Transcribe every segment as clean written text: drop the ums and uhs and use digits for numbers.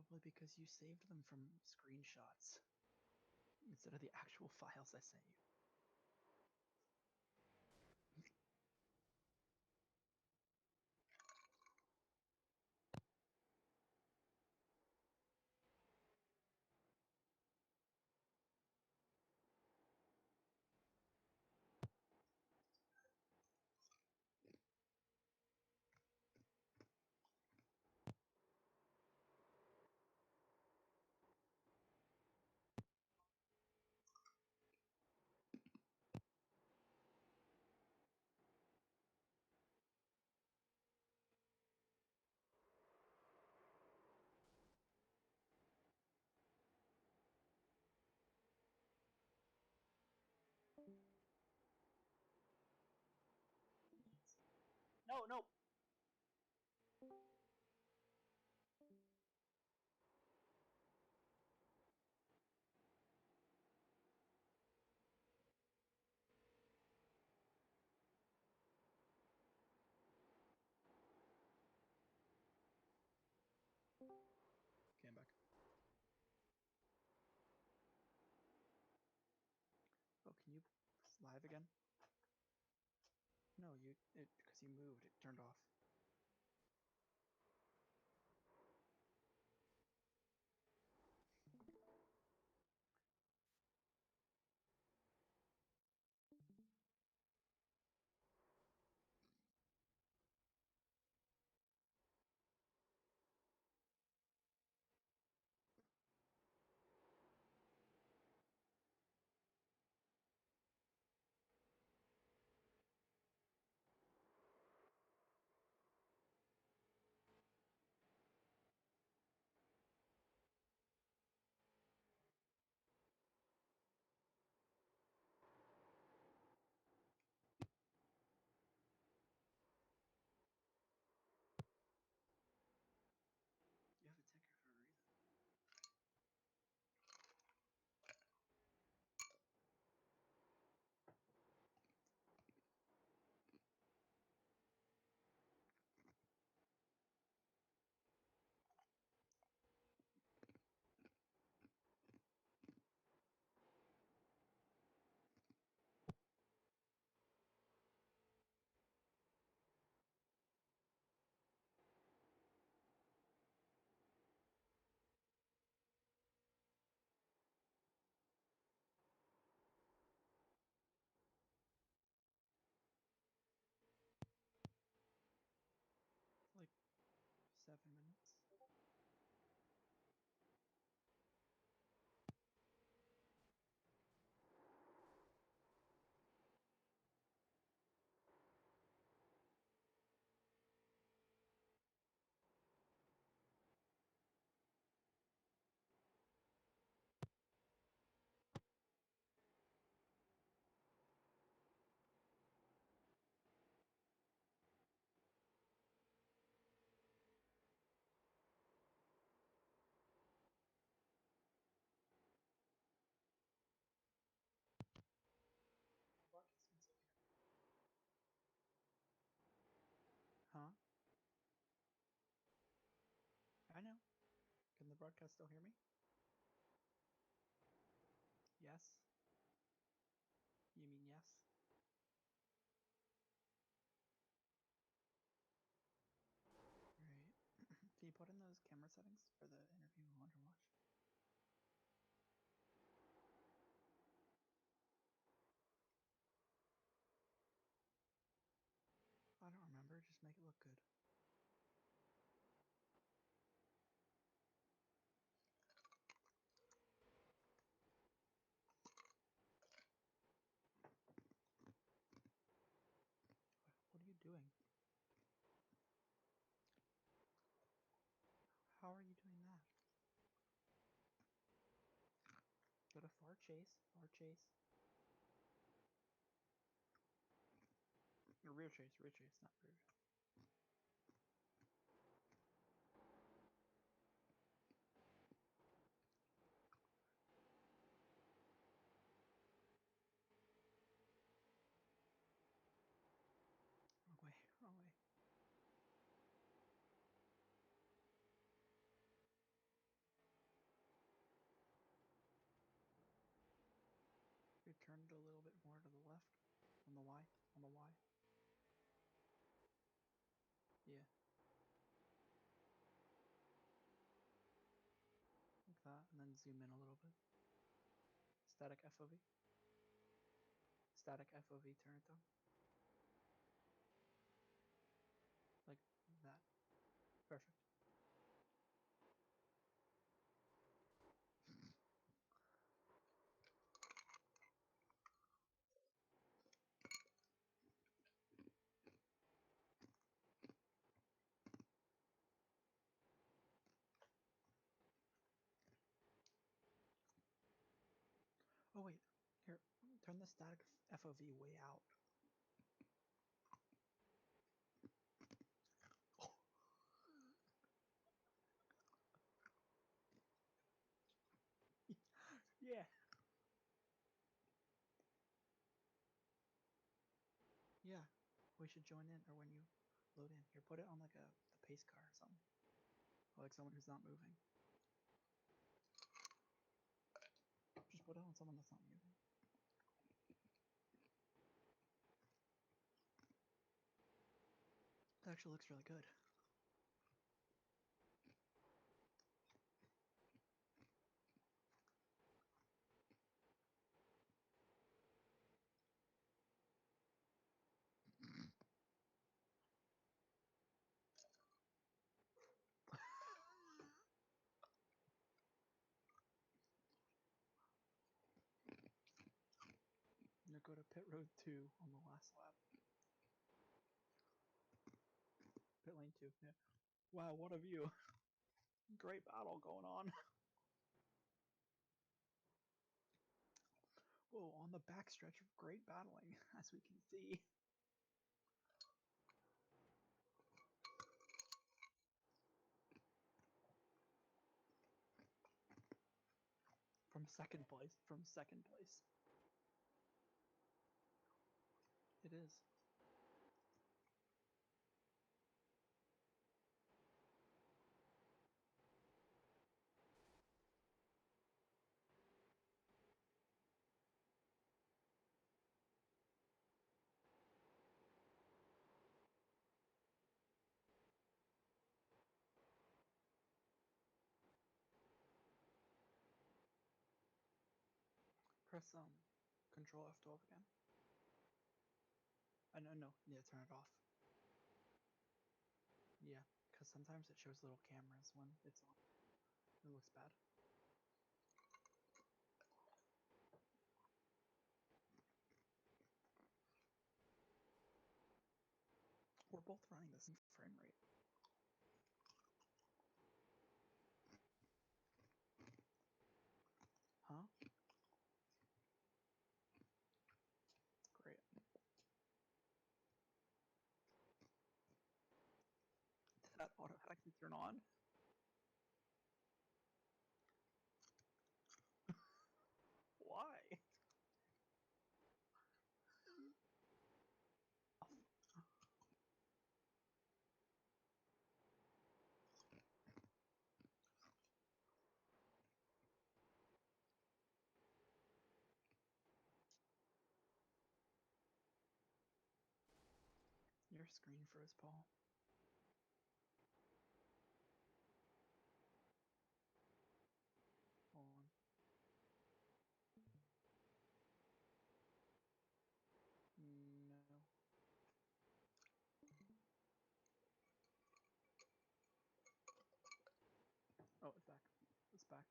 Probably because you saved them from screenshots instead of the actual files I sent you. No, no. Okay, I'm back. Oh, can you live again? No, because you moved, it turned off. You have a ticker for a reason. Like 7 minutes. Huh? I know. Can the broadcast still hear me? Yes. You mean yes? Right. Can you put in those camera settings for the interview we want to watch? I don't remember. Just make it look good. What are you doing? How are you doing that? Go to far chase. Far chase. Or rear chase. Rear chase, not rear. Wrong way. Wrong way. turn it a little bit more to the left. On the Y. On the Y. Yeah. Like that. And then zoom in a little bit. Static FOV. Static FOV, turn it down. Like that. Perfect. Oh wait, here, turn the static FOV way out. Yeah. Yeah. We should join in, or when you load in. Here, put it on like the pace car or something. Or like someone who's not moving. Just put it on someone that's not moving. That actually looks really good. Now go to pit road 2 on the last lap. Pit lane 2, yeah. Wow, what a view. Great battle going on. Whoa, on the backstretch of great battling, as we can see. From second place. It is. Press Control F12 again. No, yeah, turn it off. Yeah, because sometimes it shows little cameras when it's on. It looks bad. We're both running the same frame rate. Huh? Great. Did that automatically turn on? Why? Your screen froze, Paul. Hold on. No. Oh, it's back. It's back.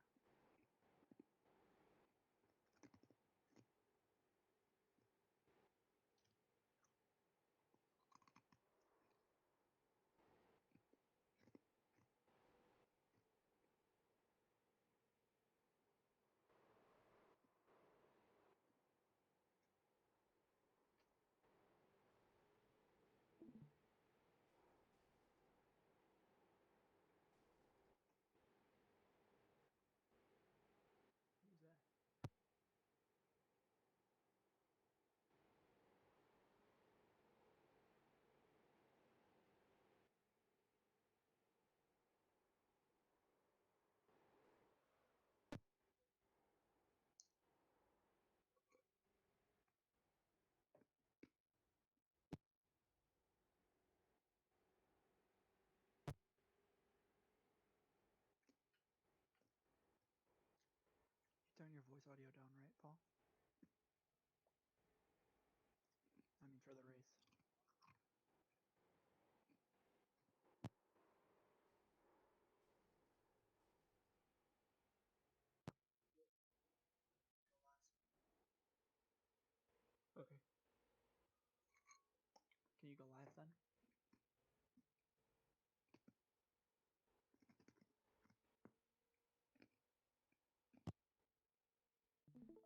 voice audio down, right, Paul? I mean, for the race. Okay. Can you go live then? What do you mean?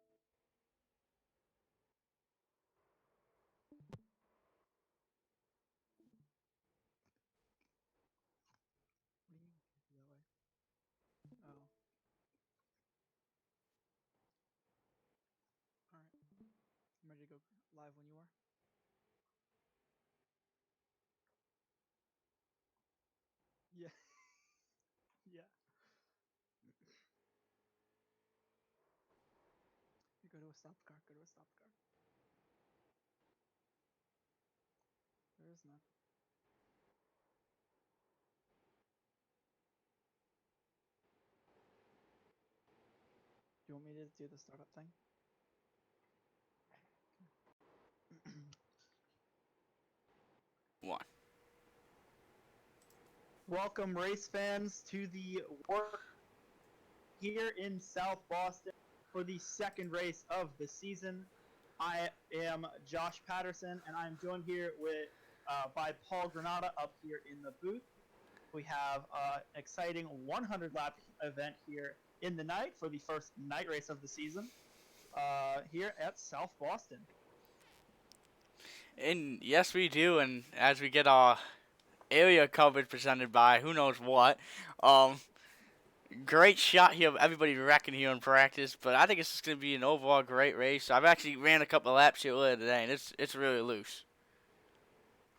Can't do that way? Oh. Alright. I'm ready to go live when you are. Yeah. Yeah. You go to a stopped car. Go to a stopped car. There is none. Do you want me to do the startup thing? One. Welcome, race fans, to the WORC here in South Boston for the second race of the season. I am Josh Patterson, and I'm joined here by Paul Granata up here in the booth. We have an exciting 100-lap event here in the night for the first night race of the season here at South Boston. And yes, we do. And as we get our area coverage presented by who knows what, great shot here of everybody wrecking here in practice. But I think it's just going to be an overall great race. I've actually ran a couple of laps here earlier today, and it's really loose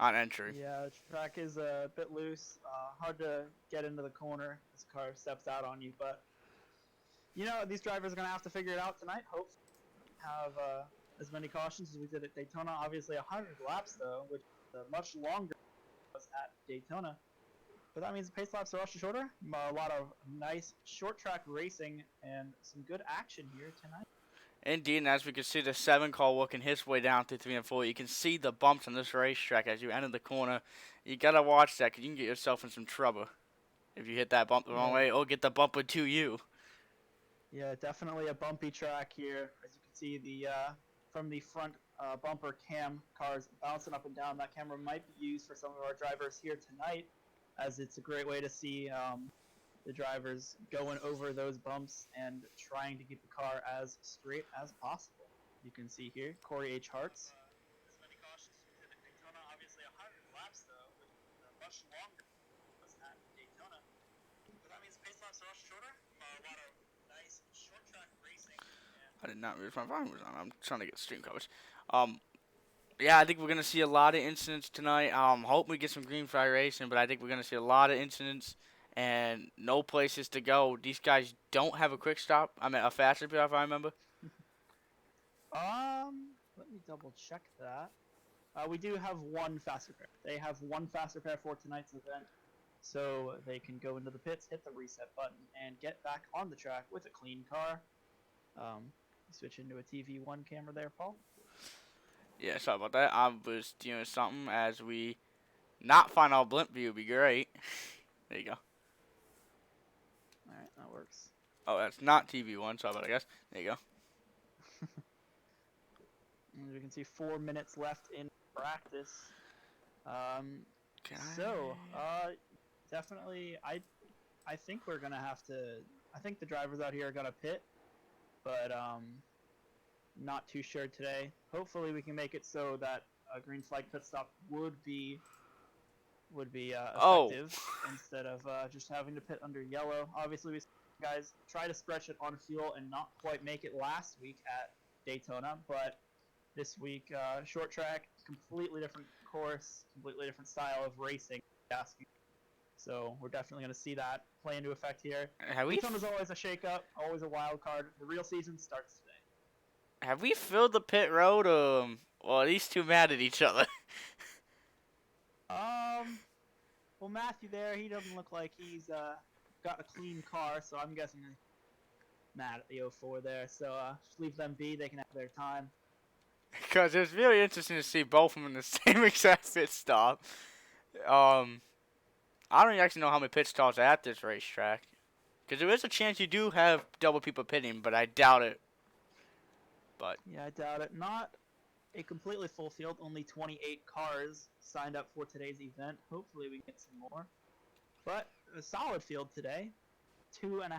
on entry. Yeah, the track is a bit loose, hard to get into the corner as the car steps out on you. But, you know, these drivers are going to have to figure it out tonight. Hopefully have as many cautions as we did at Daytona. Obviously 100 laps, though, which is much longer than was at Daytona. But that means the pace laps are much shorter. A lot of nice short track racing and some good action here tonight. Indeed, and as we can see the 7 car working his way down through 3 and 4, you can see the bumps on this racetrack as you enter the corner. You got to watch that because you can get yourself in some trouble if you hit that bump the wrong way or get the bumper to you. Yeah, definitely a bumpy track here. As you can see, the from the front bumper cam cars bouncing up and down. That camera might be used for some of our drivers here tonight, as it's a great way to see the drivers going over those bumps and trying to keep the car as straight as possible. You can see here, Corey H. Hartz. As many cautions as we did at Daytona. Obviously 100 laps, though, which is much longer than was at Daytona. But that means pace laps are much shorter. A lot of nice short track racing. I did not realize my volume was on. I'm trying to get stream coverage. Yeah, I think we're gonna see a lot of incidents tonight. Hope we get some green flag racing, but I think we're gonna see a lot of incidents and no places to go. These guys don't have a quick stop. I mean, a fast repair, if I remember. Let me double check that. We do have one fast repair. They have one fast repair for tonight's event, so they can go into the pits, hit the reset button, and get back on the track with a clean car. Switch into a TV1 camera there, Paul. Yeah, sorry about that. I was doing something as we not find our blimp view would be great. There you go. All right, that works. Oh, that's not TV1. Sorry about that, guys. There you go. As we can see, 4 minutes left in practice. Definitely, I think we're gonna have to. I think the drivers out here are gonna pit, but not too sure today. Hopefully, we can make it so that a green flag pit stop would be effective instead of just having to pit under yellow. Obviously, we guys try to stretch it on fuel and not quite make it last week at Daytona, but this week, short track, completely different course, completely different style of racing. So we're definitely going to see that play into effect here. Daytona's always a shakeup, always a wild card. The real season starts today. Have we filled the pit road, or are these two mad at each other? Well, Matthew there, he doesn't look like he's got a clean car, so I'm guessing mad at the 04 there. So just leave them be. They can have their time. Because it's really interesting to see both of them in the same exact pit stop. I don't actually know how many pit stops are at this racetrack. Because there is a chance you do have double people pitting, but I doubt it. But Yeah, I doubt it. Not a completely full field. Only 28 cars signed up for today's event. Hopefully we get some more. But a solid field today. 2.5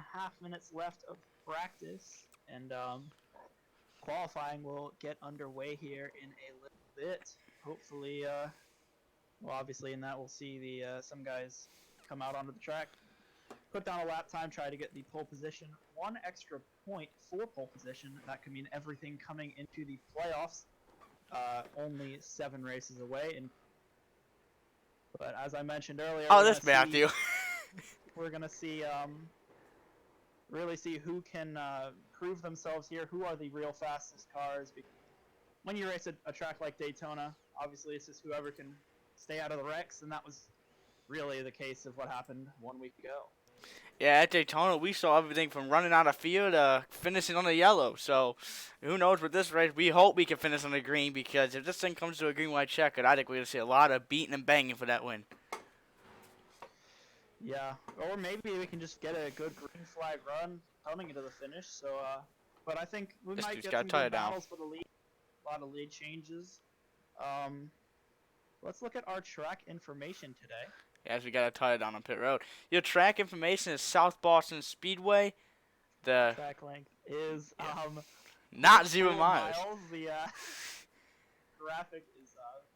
minutes left of practice. And qualifying will get underway here in a little bit. Hopefully, well, obviously in that we'll see the some guys come out onto the track, put down a lap time, try to get the pole position. 1 extra point for pole position. That could mean everything coming into the playoffs. Only 7 races away. But as I mentioned earlier, oh, this Matthew. We're gonna see really see who can prove themselves here. Who are the real fastest cars? Because when you race a track like Daytona, obviously it's just whoever can stay out of the wrecks, and that was really the case of what happened 1 week ago. Yeah, at Daytona, we saw everything from running out of field to finishing on the yellow. So, who knows with this race? We hope we can finish on the green, because if this thing comes to a green-white checkered, I think we're going to see a lot of beating and banging for that win. Yeah, or maybe we can just get a good green flag run coming into the finish. So, but I think we This might dude's get got some a tire good down. battles for the lead. A lot of lead changes. Let's look at our track information today. As we got a tire down on pit road. Your track information is South Boston Speedway. The Track length is not 0 4 miles. The graphic is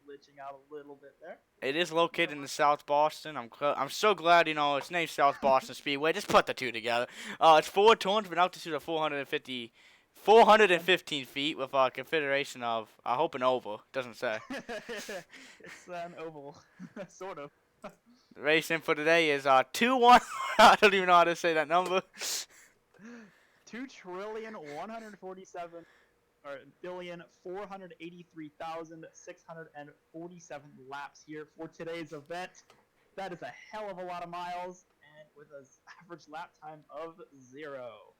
glitching out a little bit there. It is located in South Boston. I'm so glad, it's named South Boston Speedway. Just put the two together. It's 4 turns with an altitude of 415 feet with a configuration of, I hope, an oval. Doesn't say. It's an oval, sort of. The racing for today is 2-1. I don't even know how to say that number. 2,147,483,647 laps here for today's event. That is a hell of a lot of miles, and with an average lap time of 0.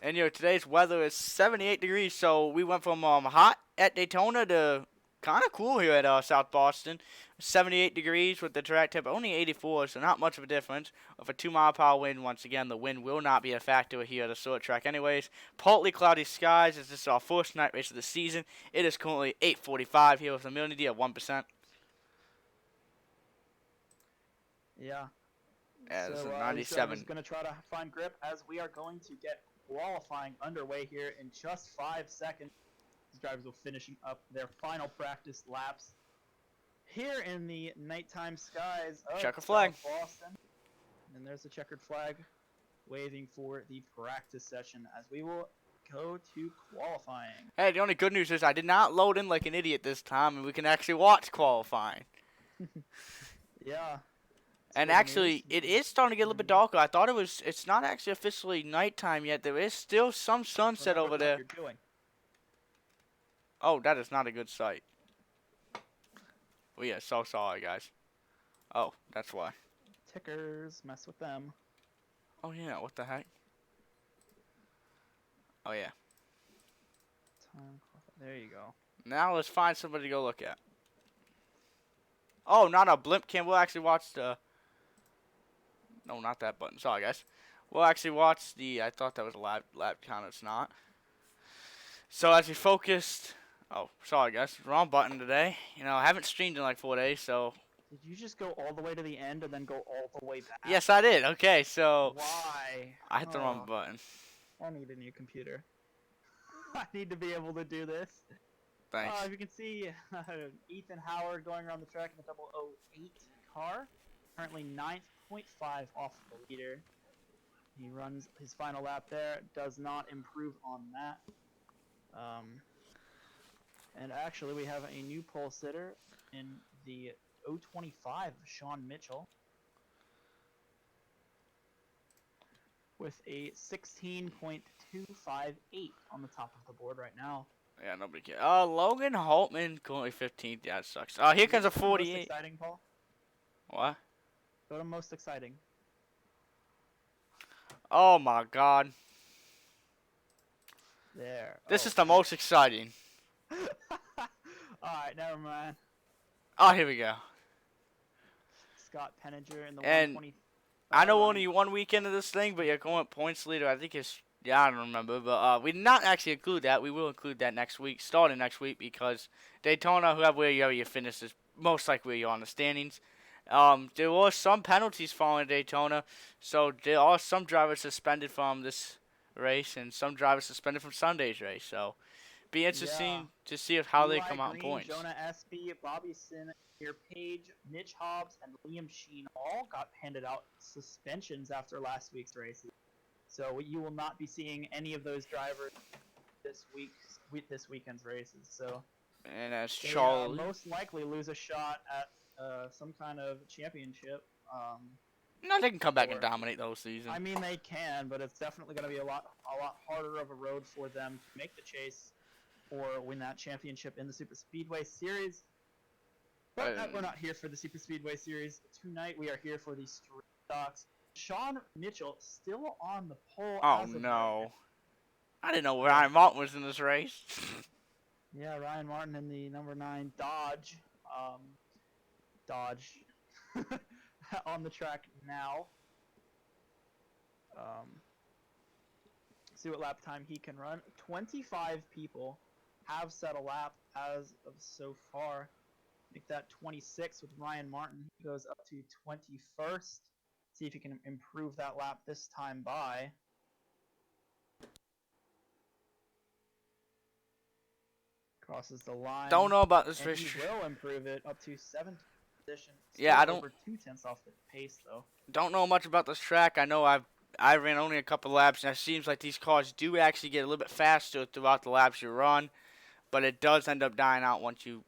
And today's weather is 78 degrees, so we went from hot at Daytona to kind of cool here at South Boston. 78 degrees with the track temp only 84, so not much of a difference. With a 2-mile-per-hour wind, once again, the wind will not be a factor here at a short track anyways. Partly cloudy skies as this is our first night race of the season. It is currently 8:45 here with a humidity of 1%. Yeah. Yeah, this is So, 97. I'm going to try to find grip as we are going to get qualifying underway here in just 5 seconds. These drivers will finishing up their final practice laps here in the nighttime skies of Checker flag. South Boston. And there's the checkered flag waving for the practice session as we will go to qualifying. Hey, the only good news is I did not load in like an idiot this time, and we can actually watch qualifying. Yeah. And good actually, news. it is starting to get a little bit darker. I thought it's not actually officially nighttime yet. There is still some sunset Remember over there. what you're doing. Oh, that is not a good sight. Oh, yeah, so sorry, guys. Oh, that's why. Tickers, mess with them. Oh, yeah, what the heck? Oh, yeah. There you go. Now let's find somebody to go look at. Oh, not a blimp cam. We'll actually watch the... No, not that button. Sorry, guys. We'll actually watch the... I thought that was a lap count. It's not. So as we focused... Oh, sorry, guys. Wrong button today. I haven't streamed in like 4 days, so... Did you just go all the way to the end and then go all the way back? Yes, I did. Okay, so... Why? I hit the wrong button. I need a new computer. I need to be able to do this. Thanks. As you can see, Ethan Howard going around the track in the 008 car. Currently 9.5 off the leader. He runs his final lap there. Does not improve on that. And actually, we have a new pole sitter in the 025, Sean Mitchell. With a 16.258 on the top of the board right now. Yeah, nobody cares. Logan Holtman, currently 15th. Yeah, it sucks. Here comes a 48. Most exciting, Paul? What? Go to most exciting. Oh, my God. There. This is the most exciting. Alright, never mind. Oh, here we go. Scott Penninger in the And 120. I know running. only one weekend of this thing, but you're going points leader. I think it's, yeah, I don't remember. But we did not actually include that. We will include that next week, starting next week, because Daytona, whoever you finish, is most likely where you're on the standings. There were some penalties following Daytona, so there are some drivers suspended from this race and some drivers suspended from Sunday's race. So be interesting to see how they Eli come out in Green, points. Jonah Espy, Bobby Sin, Page, Mitch Hobbs, and Liam Sheen all got handed out suspensions after last week's races. So you will not be seeing any of those drivers this weekend's races. So And that's they Charlie. most likely lose a shot at some kind of championship. No, they can come back and dominate the whole season. I mean, they can, but it's definitely going to be a lot harder of a road for them to make the chase or win that championship in the Superspeedway Series. But we're not here for the Superspeedway Series tonight. We are here for the Street Stocks. Sean Mitchell still on the pole. Oh as of no! right. I didn't know Ryan Martin was in this race. Yeah, Ryan Martin in the number 9 Dodge. Dodge on the track now. See what lap time he can run. 25 people have set a lap as of so far. Make that 26 with Ryan Martin. He goes up to 21st. See if he can improve that lap this time by. Crosses the line. Don't know about this and race. He will improve it up to 7th position. Yeah, I don't. Over 2/10 off the pace though. Don't know much about this track. I know I ran only a couple laps, and it seems like these cars do actually get a little bit faster throughout the laps you run, but it does end up dying out once you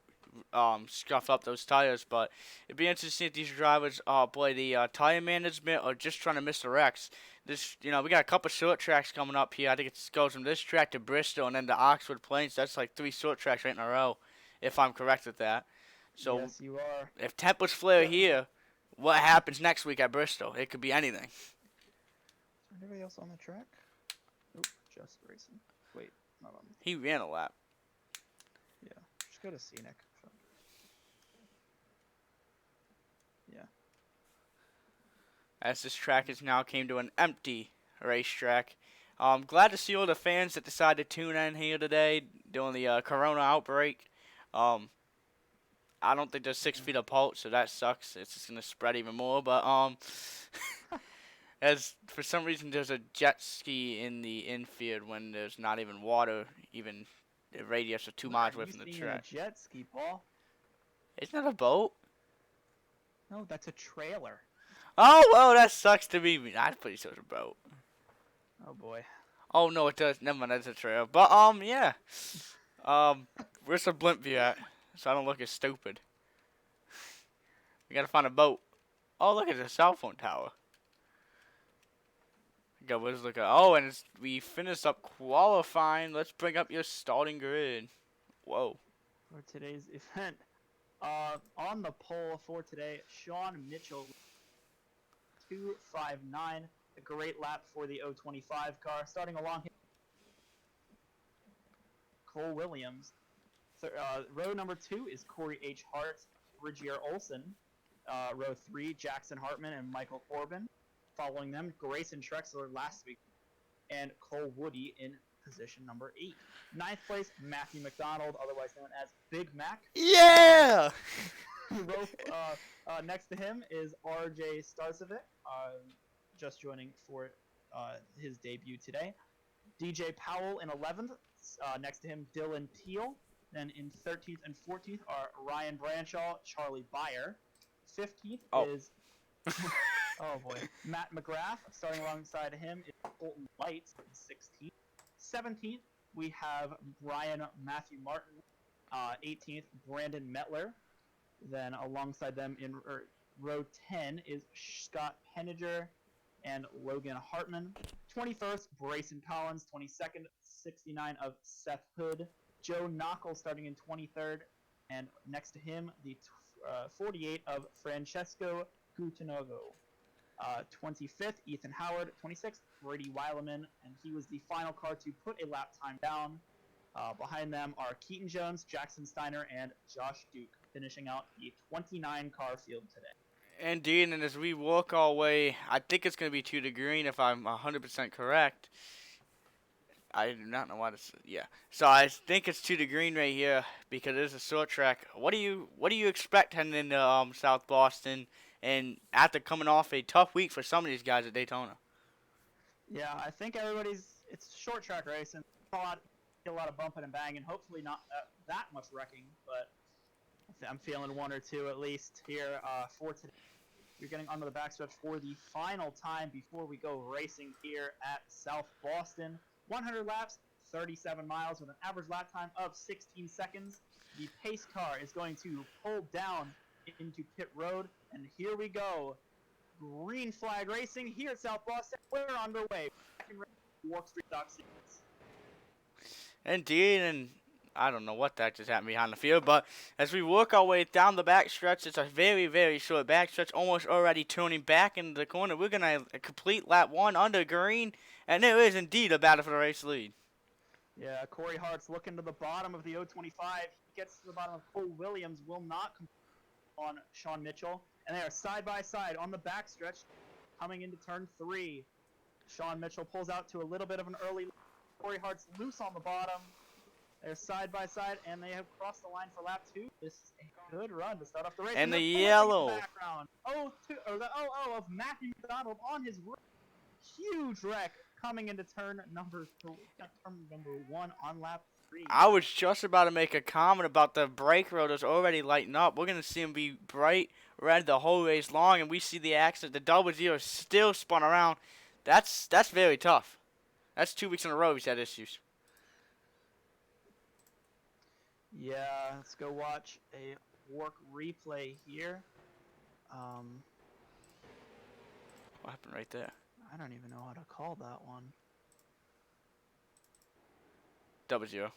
scuff up those tires. But it'd be interesting to see if these drivers play the tire management or just trying to miss the wrecks. This, we got a couple short tracks coming up here. I think it goes from this track to Bristol and then to Oxford Plains. That's like 3 short tracks right in a row, if I'm correct with that. So yes, you are. If tempers flare here, what happens next week at Bristol? It could be anything. Is there anybody else on the track? Nope, just racing. Wait, not on. He ran a lap. Yeah, just go to Scenic. Yeah. As this track has now came to an empty racetrack. Glad to see all the fans that decided to tune in here today during the corona outbreak. I don't think there's 6 feet apart, so that sucks. It's just gonna spread even more. But as for some reason there's a jet ski in the infield when there's not even water, even the radius of 2 miles away from the track. A jet ski, Paul? Isn't that a boat? No, that's a trailer. Oh well, that sucks to be me. I'm pretty sure it's a boat. Oh boy. Oh no, it does. Never mind, that's a trailer. But yeah. Where's the blimp view at? So I don't look as stupid. We gotta find a boat. Oh, look at the cell phone tower. Go, let's look at. Oh, and we finished up qualifying. Let's bring up your starting grid. Whoa. For today's event, on the pole for today, Sean Mitchell, 2:59. A great lap for the 025 car. Starting along here, Cole Williams. So, row number 2 is Corey H. Hart, Rigier Olsen. Row 3, Jackson Hartman and Michael Corbin. Following them, Grayson Trexler last week, and Cole Woody in position number 8. 9th place, Matthew McDonald, otherwise known as Big Mac. Yeah! Next to him is RJ Starcevic, just joining for his debut today. DJ Powell in 11th. Next to him, Dylan Teal. Then in 13th and 14th are Ryan Branshaw, Charlie Byer. 15th is oh boy, Matt McGrath. Starting alongside him is Colton Lights in 16th. 17th we have Brian Matthew Martin. 18th Brandon Metler. Then alongside them in row 10 is Scott Penninger and Logan Hartman. 21st Braison Collins. 22nd 69 of Seth Hood. Joe Knockel starting in 23rd, and next to him, the 48 of Francesco Gutinogo. 25th, Ethan Howard. 26th, Brady Weileman, and he was the final car to put a lap time down. Behind them are Keaton Jones, Jackson Steiner, and Josh Duke, finishing out the 29 car field today. Indeed, and as we walk our way, I think it's going to be 2 to green if I'm 100% correct. I do not know why this. Yeah, so I think it's 2 to green right here because it is a short track. What do you expect heading into South Boston, and after coming off a tough week for some of these guys at Daytona? Yeah, I think it's a short track race and a lot of bumping and banging. Hopefully not that much wrecking, but I'm feeling one or two at least here for today. You're getting onto the backstretch for the final time before we go racing here at South Boston. 100 laps, 37 miles with an average lap time of 16 seconds. The pace car is going to pull down into pit road, and here we go. Green flag racing here at South Boston. We're underway. WORC Street Stock Series. Indeed, and I don't know what the heck just happened behind the field, but as we work our way down the backstretch, it's a very, very short backstretch, almost already turning back into the corner. We're going to complete lap 1 under green, and there is indeed a battle for the race lead. Yeah, Corey Hart's looking to the bottom of the 025. He gets to the bottom of Cole Williams, will not complete on Sean Mitchell, and they are side by side on the backstretch coming into turn 3. Sean Mitchell pulls out to a little bit of an early lead. Corey Hart's loose on the bottom. They're side by side, and they have crossed the line for lap 2. This is a good run to start off the race. And the yellow. yellow. The 00 of Matthew McDonald on his huge wreck coming into turn number 1 on lap 3. I was just about to make a comment about the brake rotors already lighting up. We're going to see them be bright red the whole race long, and we see the accident. The double zero still spun around. That's very tough. That's 2 weeks in a row he's had issues. Yeah, let's go watch a WORC replay here. What happened right there? I don't even know how to call that one. Double zero.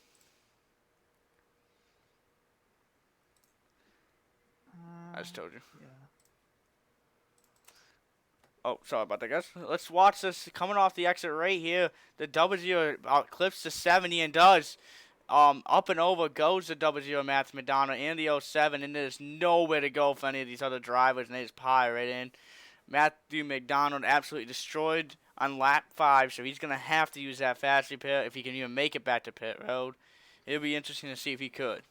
I just told you. Yeah. Oh, sorry about that, guys. Let's watch this coming off the exit right here. The double zero clips the 70 and does. Up and over goes the double zero Matthew McDonald and the 07, and there's nowhere to go for any of these other drivers, and they just pile right in. Matthew McDonald absolutely destroyed on lap 5, so he's going to have to use that fast repair if he can even make it back to pit road. It'll be interesting to see if he could.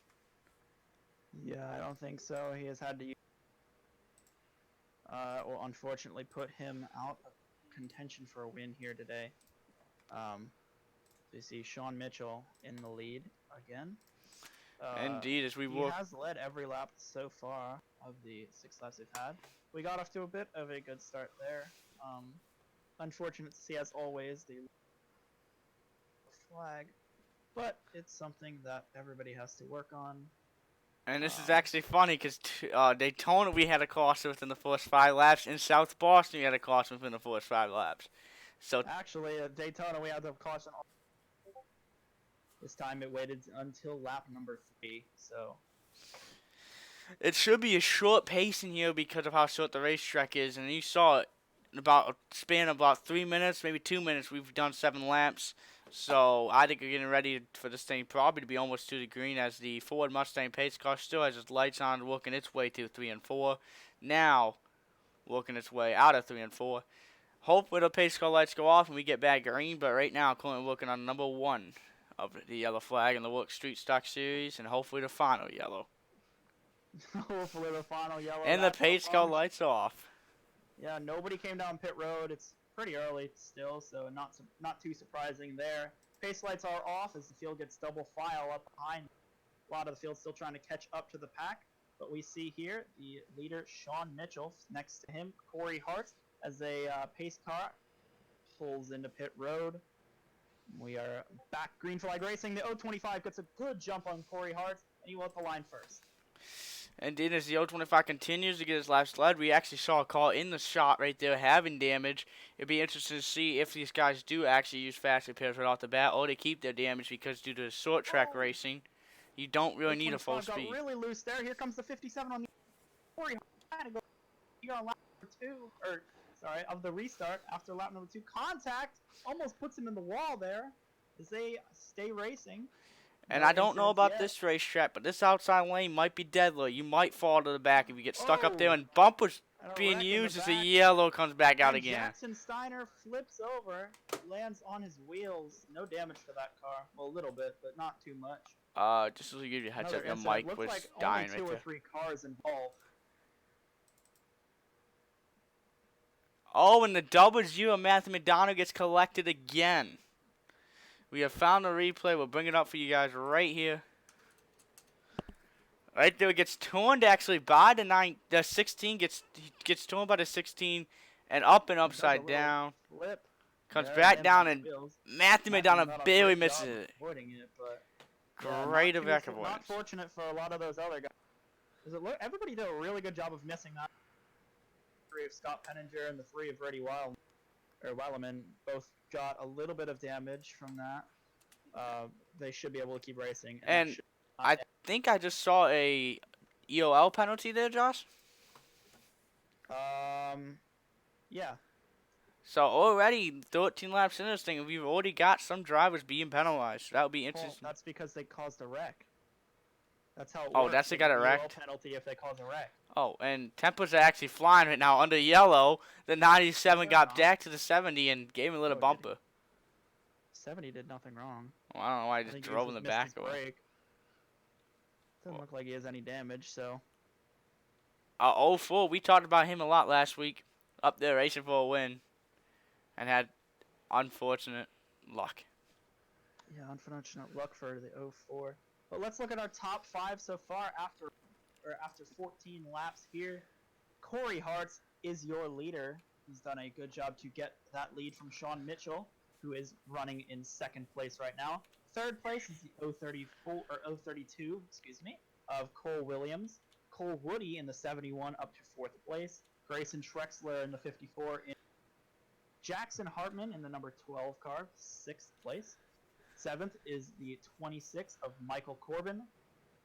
Yeah, I don't think so. He has had to will unfortunately put him out of contention for a win here today. You see Sean Mitchell in the lead again. Indeed, as we he will. has led every lap so far of the 6 laps they've had. We got off to a bit of a good start there. Unfortunate to see, as always, the flag, but it's something that everybody has to work on. And this is actually funny because Daytona we had a caution within the first 5 laps. In South Boston we had a caution within the first 5 laps. So actually, at Daytona we had the caution. This time it waited until lap number 3. So it should be a short pace in here because of how short the racetrack is. And you saw it in about a span of about 3 minutes, maybe 2 minutes. We've done 7 laps. So I think we're getting ready for this thing probably to be almost 2 to green as the Ford Mustang pace car still has its lights on, working its way to 3 and 4. Now working its way out of 3 and 4. Hopefully the pace car lights go off and we get back green. But right now currently working on number 1 of the yellow flag in the WORC Street Stock Series, and hopefully the final yellow. Hopefully the final yellow. And the pace car lights off. Yeah, nobody came down pit road. It's pretty early still, so not too surprising there. Pace lights are off as the field gets double file up behind. A lot of the field still trying to catch up to the pack, but we see here the leader Sean Mitchell next to him, Corey Hart, as a pace car pulls into pit road. We are back green flag racing. The 025 gets a good jump on Corey Hart, and he will hit the line first. Indeed, as the 025 continues to get his last sled, we actually saw a car in the shot right there having damage. It'd be interesting to see if these guys do actually use fast repairs right off the bat, or they keep their damage because due to short track racing, you don't really need a full speed. Got really loose there. Here comes the 57 on the Corey Hart. Here on lap 2, or sorry, of the restart after lap number 2. Contact almost puts him in the wall there as they stay racing. And No I don't know incidents about yet. this racetrack, but this outside lane might be deadly. You might fall to the back if you get stuck up there, Oh, and bumpers and a being wreck in the used as the back. yellow comes back out And again. Jackson Steiner flips over, lands on his wheels. No damage to that car. Well, a little bit, but not too much. Just to give you a heads Another up, your incident. mic Looks was like dying only right 2 or there. 3 cars involved. Oh, and the W of Matthew McDonald gets collected again. We have found the replay. We'll bring it up for you guys right here. Right there, it gets torn actually by the 16 gets torn by the 16 and up and upside down. Flip. Comes There, back lands down on his and wheels. Matthew McDonald barely great misses job it. avoiding it, but Great yeah, back not avoidance. fortunate for a lot of those other guys. Everybody did a really good job of missing that. 3 of Scott Penninger and the 3 of Reddy Weileman both got a little bit of damage from that. They should be able to keep racing. And I think I just saw a EOL penalty there, Josh. Yeah. So already 13 laps in this thing, we've already got some drivers being penalized. So that would be interesting. Well, that's because they caused a wreck. That's how it Oh, works. that's they They got get it the EOL wrecked? penalty if they cause a wreck. Oh, and tempers are actually flying right now under yellow. The 97 They're got not. back to the 70 and gave him a little Oh, bumper. 70 did nothing wrong. Well, I don't know why I I just think he drove in just the missed back his away. brake. Doesn't look like he has any damage, so. 04, we talked about him a lot last week. Up there racing for a win. And had unfortunate luck. Yeah, unfortunate luck for the 04. But let's look at our top 5 so far after 14 laps here. Corey Hartz is your leader. He's done a good job to get that lead from Sean Mitchell, who is running in 2nd place right now. 3rd place is the 032, of Cole Williams. Cole Woody in the 71 up to 4th place. Grayson Trexler in the 54 in Jackson Hartman in the number 12 car, 6th place. 7th is the 26 of Michael Corbin.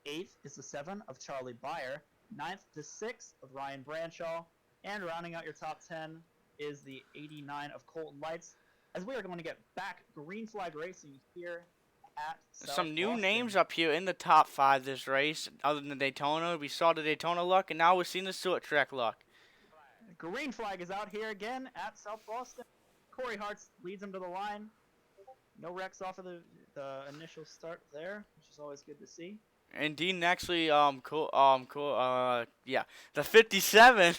8th is the 7 of Charlie Byer. 9th to 6th of Ryan Branshaw. And rounding out your top 10 is the 89 of Colton Lights. As we are going to get back green flag racing here at South Some new Boston. names up here in the top 5 this race, other than Daytona. We saw the Daytona luck, and now we're seeing the short track luck. Green flag is out here again at South Boston. Corey Hartz leads him to the line. No wrecks off of the initial start there, which is always good to see. And Dean actually, the 57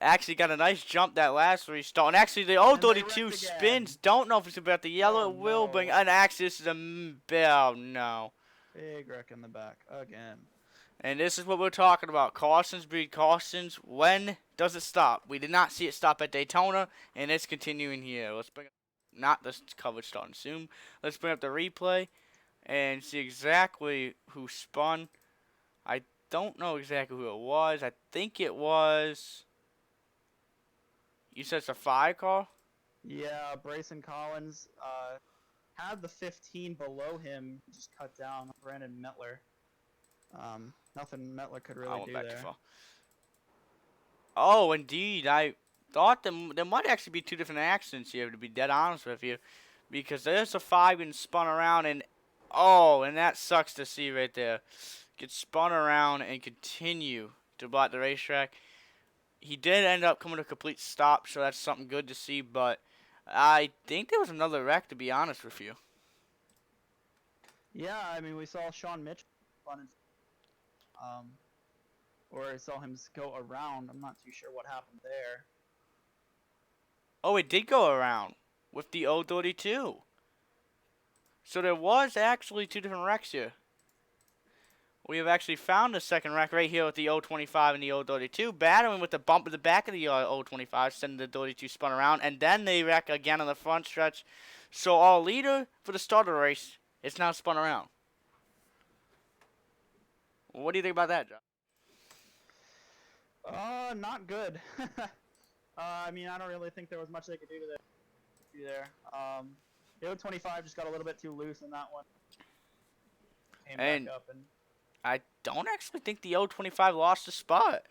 actually got a nice jump that last restart. And actually, the old 32 spins. Don't know if it's about the yellow. It will bring an accident. This is a bell. No. Big wreck in the back again. And this is what we're talking about. Cautions breed cautions. When does it stop? We did not see it stop at Daytona, and it's continuing here. Let's bring up, not the coverage starting soon. Let's bring up the replay and see exactly who spun. I don't know exactly who it was. I think it was. You said it's a 5 car? Yeah, Braison Collins had the 15 below him, just cut down Brandon Mettler. Nothing Mettler could really do there. Oh, indeed. I thought there might actually be 2 different accidents here, to be dead honest with you. Because there's a 5 getting spun around, and that sucks to see right there. Get spun around and continue to block the racetrack. He did end up coming to a complete stop, so that's something good to see. But I think there was another wreck, to be honest with you. Yeah, I mean, we saw Sean Mitchell or I saw him go around. I'm not too sure what happened there. Oh, it did go around with the 032. So there was actually 2 different wrecks here. We have actually found the second wreck right here with the 025 and the 032, battling with the bump at the back of the 025, sending the 32 spun around, and then they wreck again on the front stretch. So our leader for the start of the race is now spun around. What do you think about that, John? Not good. I mean, I don't really think there was much they could do to that there. The 025 just got a little bit too loose in that one. Came back up and I don't actually think the 025 lost a spot.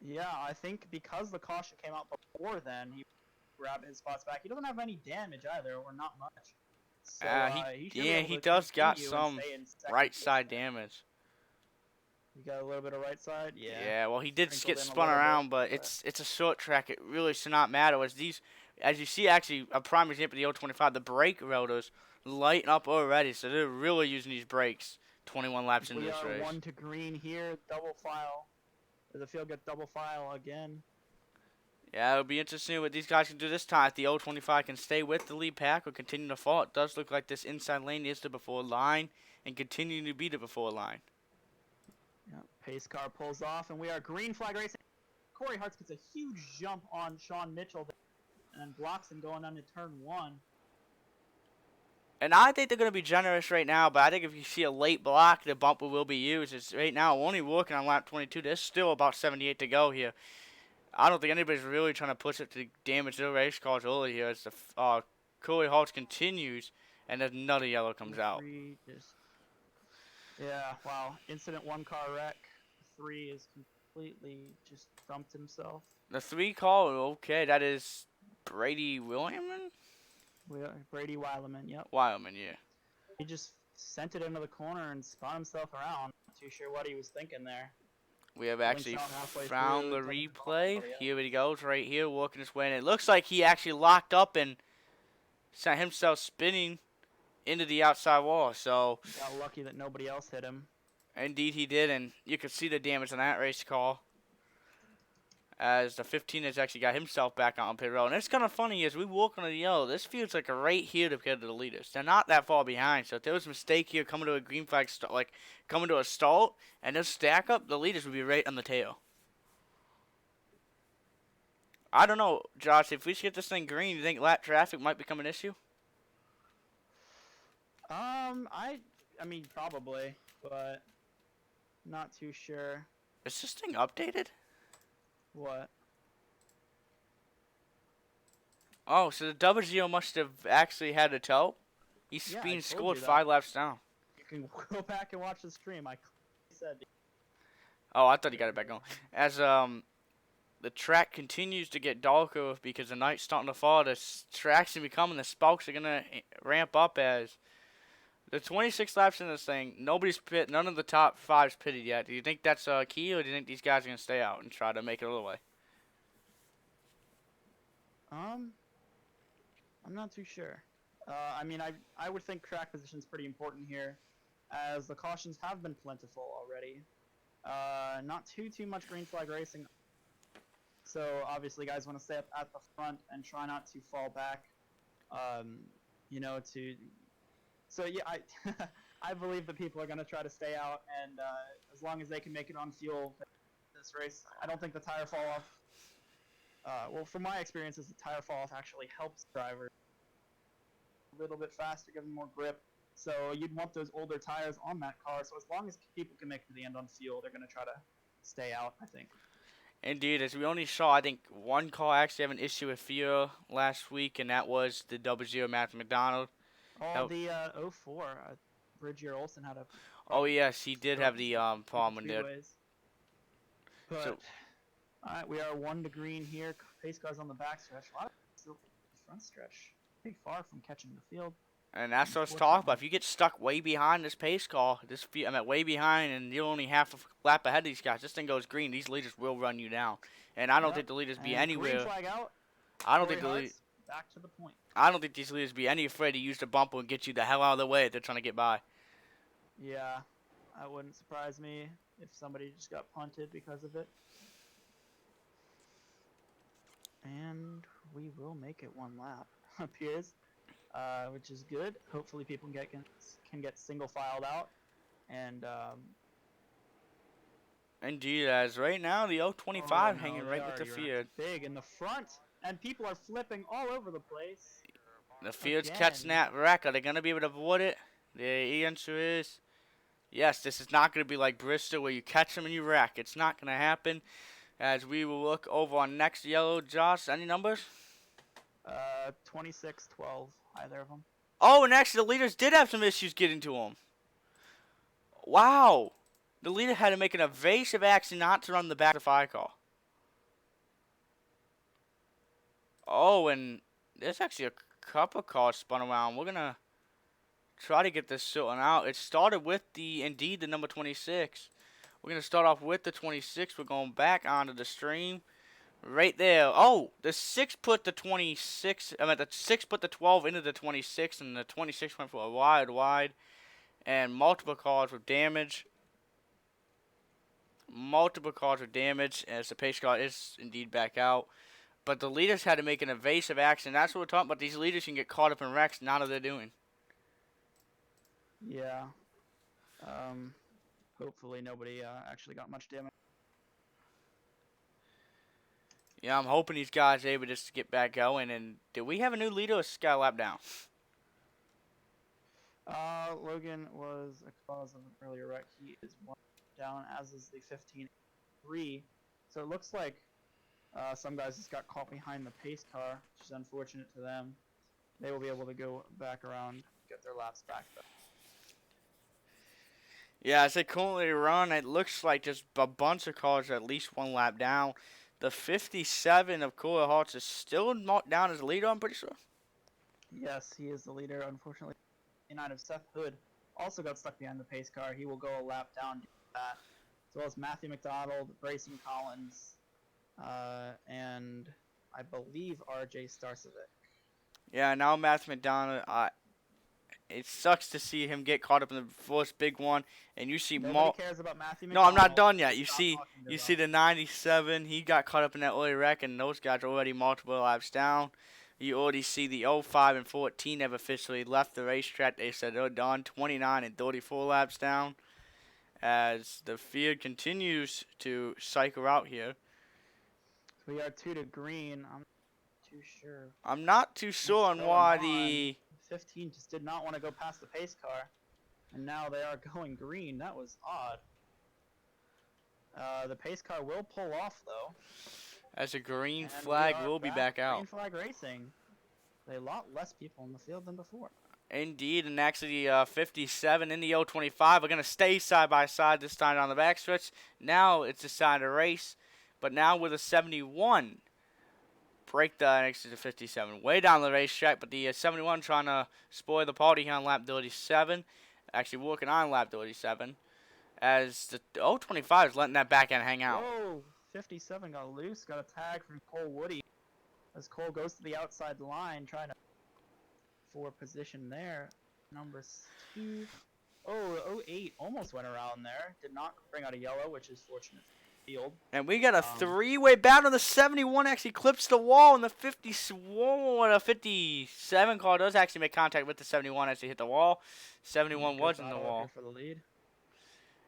Yeah, I think because the caution came out before then, he grabbed his spots back. He doesn't have any damage either, or not much. So he should be Yeah, able he to does got continue and some stay in second right place side there. damage. You got a little bit of right side, yeah. Yeah, well, he did Sprinkled get in a spun little bit, around, but it's a short track. It really should not matter. As these, as you see, actually a prime example of the 025, the brake rotors lighting up already, so they're really using these brakes 21 laps into we this are race. 1 to green here, double file. Does the field get double file again? Yeah, it'll be interesting what these guys can do this time. If the 025 can stay with the lead pack or continue to fall, it does look like this inside lane is the before line and continue to be the before line. Yeah, pace car pulls off, and we are green flag racing. Corey Hartz gets a huge jump on Sean Mitchell and then blocks him going onto turn 1. And I think they're going to be generous right now, but I think if you see a late block, the bumper will be used. It's right now only working on lap 22. There's still about 78 to go here. I don't think anybody's really trying to push it to damage their race cars early here as the Corey Holtz continues and another yellow comes out. Yeah, wow. Incident 1 car wreck. 3 is completely just dumped himself. The 3 car, okay, that is Brady Williamson? Brady Weileman, yep. Weileman, yeah. He just sent it into the corner and spun himself around. Not too sure what he was thinking there. We have Links actually out halfway found the through, replay. yeah. Here he goes, right here, working his way. And it looks like he actually locked up and sent himself spinning into the outside wall. So Got lucky that nobody else hit him. indeed he did, and you could see the damage on that race car. As the 15 has actually got himself back on pit road. And it's kind of funny as we walk on the yellow, this feels like a right here to get to the leaders. They're not that far behind. So if there was a mistake here coming to a green flag, like coming to a stall, and just stack up, the leaders would be right on the tail. I don't know, Josh, if we get this thing green, you think lap traffic might become an issue? I mean, probably, but not too sure. Is this thing updated? What? Oh, so the WGO must have actually had a tow? He's Yeah, I being told scored you that. 5 laps down. You can go back and watch the stream. I said. Oh, I thought he got it back on. As the track continues to get darker because the night's starting to fall, the track's becoming, the spokes are gonna ramp up as the 26 laps in this thing. Nobody's pit. None of the top 5's pitted yet. Do you think that's key, or do you think these guys are gonna stay out and try to make it a little way? I'm not too sure. I mean, I would think track position's pretty important here, as the cautions have been plentiful already. Not too much green flag racing. So obviously, guys want to stay up at the front and try not to fall back. You know, So yeah, I believe that people are going to try to stay out, and as long as they can make it on fuel this race, I don't think the tire fall off. Well, from my experiences, the tire fall off actually helps drivers a little bit faster, give them more grip. So you'd want those older tires on that car. So as long as people can make it to the end on fuel, they're going to try to stay out, I think. Indeed, as we only saw, I think one car actually have an issue with fuel last week, and that was the W0 McDonald. Oh, the 04, Bridger Olsen had a. Oh yes, he did have the problem there. But So, alright, we are 1 to green here. Pace cars on the back stretch. A lot of still front stretch. Pretty far from catching the field. and that's what I was talking about. If you get stuck way behind this pace car, I'm at way behind, and you're only half a lap ahead of these guys. This thing goes green. These leaders will run you down, and I don't think the leaders be anywhere. Green flag out. I don't think the leaders. Back to the point. I don't think these leaders be any afraid to use the bumper and get you the hell out of the way if they're trying to get by. Yeah, that wouldn't surprise me if somebody just got punted because of it. And we will make it 1 lap, appears, which is good. Hopefully people can get single filed out. And Indeed, as right now the 025 hanging right with the field. Big in the front, and people are flipping all over the place. The field's catching that wreck. Are they going to be able to avoid it? The answer is yes. This is not going to be like Bristol where you catch them and you wreck. It's not going to happen. As we will look over on next yellow. Josh, any numbers? 26-12, either of them. Oh, and actually the leaders did have some issues getting to them. Wow. The leader had to make an evasive action not to run the back of the 5 car. Oh, and there's actually a couple cars spun around. We're gonna try to get this sorted out. It started with indeed the number 26. We're gonna start off with the 26. We're going back onto the stream. Right there. Oh, the 6 put the 26. I mean, the 6 put the 12 into the 26, and the 26 went for a wide. And multiple cars with damage. Multiple cars with damage, as the pace car is indeed back out. But the leaders had to make an evasive action. That's what we're talking about. These leaders can get caught up in wrecks. Now that they're doing. Yeah. Hopefully nobody actually got much damage. Yeah, I'm hoping these guys are able just to get back going. And do we have a new leader or is Sky lap down? Logan was a cause of an earlier wreck. He is one down, as is the 15-3. So it looks like some guys just got caught behind the pace car, which is unfortunate to them. They will be able to go back around, get their laps back, though. Yeah, as they currently run, it looks like just a bunch of cars are at least one lap down. The 57 of Cooler Hearts is still marked down as a leader, I'm pretty sure. Yes, he is the leader. Unfortunately, the 9 of Seth Hood also got stuck behind the pace car. He will go a lap down due to that, as well as Matthew McDonald, Braison Collins, and I believe RJ Starcevic. Yeah, now Matthew McDonald, it sucks to see him get caught up in the first big one, and you see Nobody cares about Matthew No, McDonald. I'm not done yet. You Stop see talking to you them. see the 97. He got caught up in that early wreck, and those guys are already multiple laps down. You already see the 05 and 14 have officially left the racetrack. They said they're done. 29 and 34 laps down. As the field continues to cycle out here. We are 2 to green. I'm not too sure. I'm not too sure on why the 15 just did not want to go past the pace car, and now they are going green. That was odd. The pace car will pull off though. as a green And flag we are will be back out. Green flag racing. A lot less people in the field than before. Indeed, and actually 57 in the 025 are going to stay side by side this time on the backstretch. Now it's a side of race, but now with a 71, break the next to the 57. Way down the racetrack, but the 71 trying to spoil the party here on lap 37. Actually working on lap 37. As the 025 is letting that back end hang out. Whoa, 57 got loose, got a tag from Cole Woody. As Cole goes to the outside line, trying to for position there. Number 2. Oh, 08 almost went around there. Did not bring out a yellow, which is fortunate for the field. And we got a three-way battle. The 71 actually clips the wall, and the 57 car does actually make contact with the 71 as they hit the wall. 71 was in the wall. For the lead.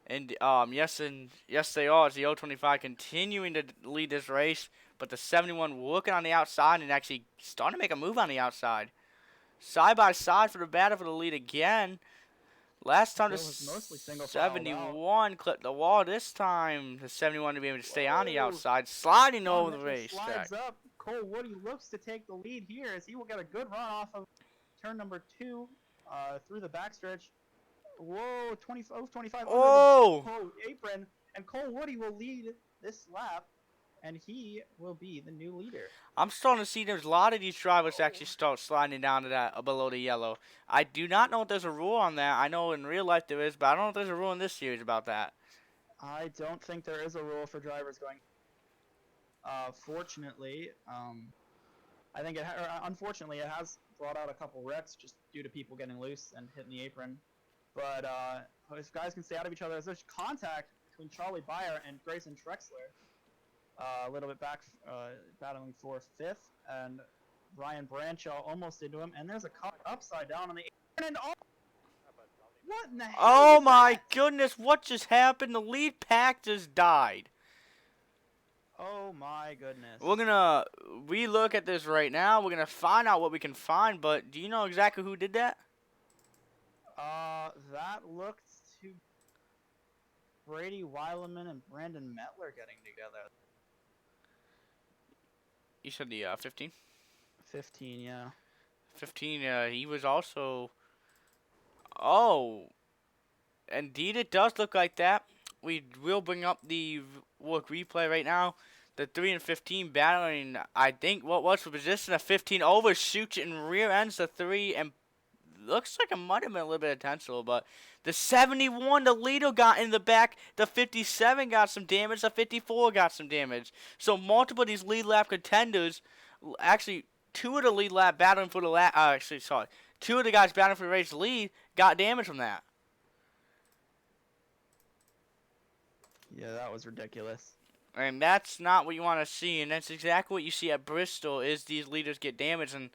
And yes, they are. It's the 025 continuing to lead this race, but the 71 working on the outside and actually starting to make a move on the outside. Side by side for the battle for the lead again. Last time the 71 clipped the wall. This time the 71 to be able to stay on the outside, sliding over the racetrack. Slides up. Cole Woody looks to take the lead here as he will get a good run off of turn number 2 through the backstretch. Whoa, 25 oh! under the apron, and Cole Woody will lead this lap, and he will be the new leader. I'm starting to see there's a lot of these drivers actually start sliding down to that below the yellow. I do not know if there's a rule on that. I know in real life there is, but I don't know if there's a rule in this series about that. I don't think there is a rule for drivers going. Fortunately, I think unfortunately it has brought out a couple wrecks just due to people getting loose and hitting the apron. But if guys can stay out of each other, there's contact between Charlie Beyer and Grayson Trexler. A little bit back, battling for 5th, and Ryan Branshaw almost into him. And there's a car upside down on the apron. And what in the hell? Oh my goodness! What just happened? The lead pack just died. Oh my goodness. We're gonna relook at this right now. We're gonna find out what we can find. But do you know exactly who did that? That looked to Brady Weileman and Brandon Metler getting together. You said the 15? 15, yeah. 15, he was also... Oh. Indeed, it does look like that. We will bring up the WORC replay right now. the 3 and 15 battling, I think, what was for position of 15, overshoots it and rear ends the 3 and looks like it might have been a little bit intentional, but the 71, the leader got in the back. The 57 got some damage. The 54 got some damage. So multiple of these lead lap contenders, actually, 2 of the lead lap battling for the lap. Actually, sorry, 2 of the guys battling for the race lead got damage from that. Yeah, that was ridiculous. And that's not what you want to see, and that's exactly what you see at Bristol. Is these leaders get damaged, and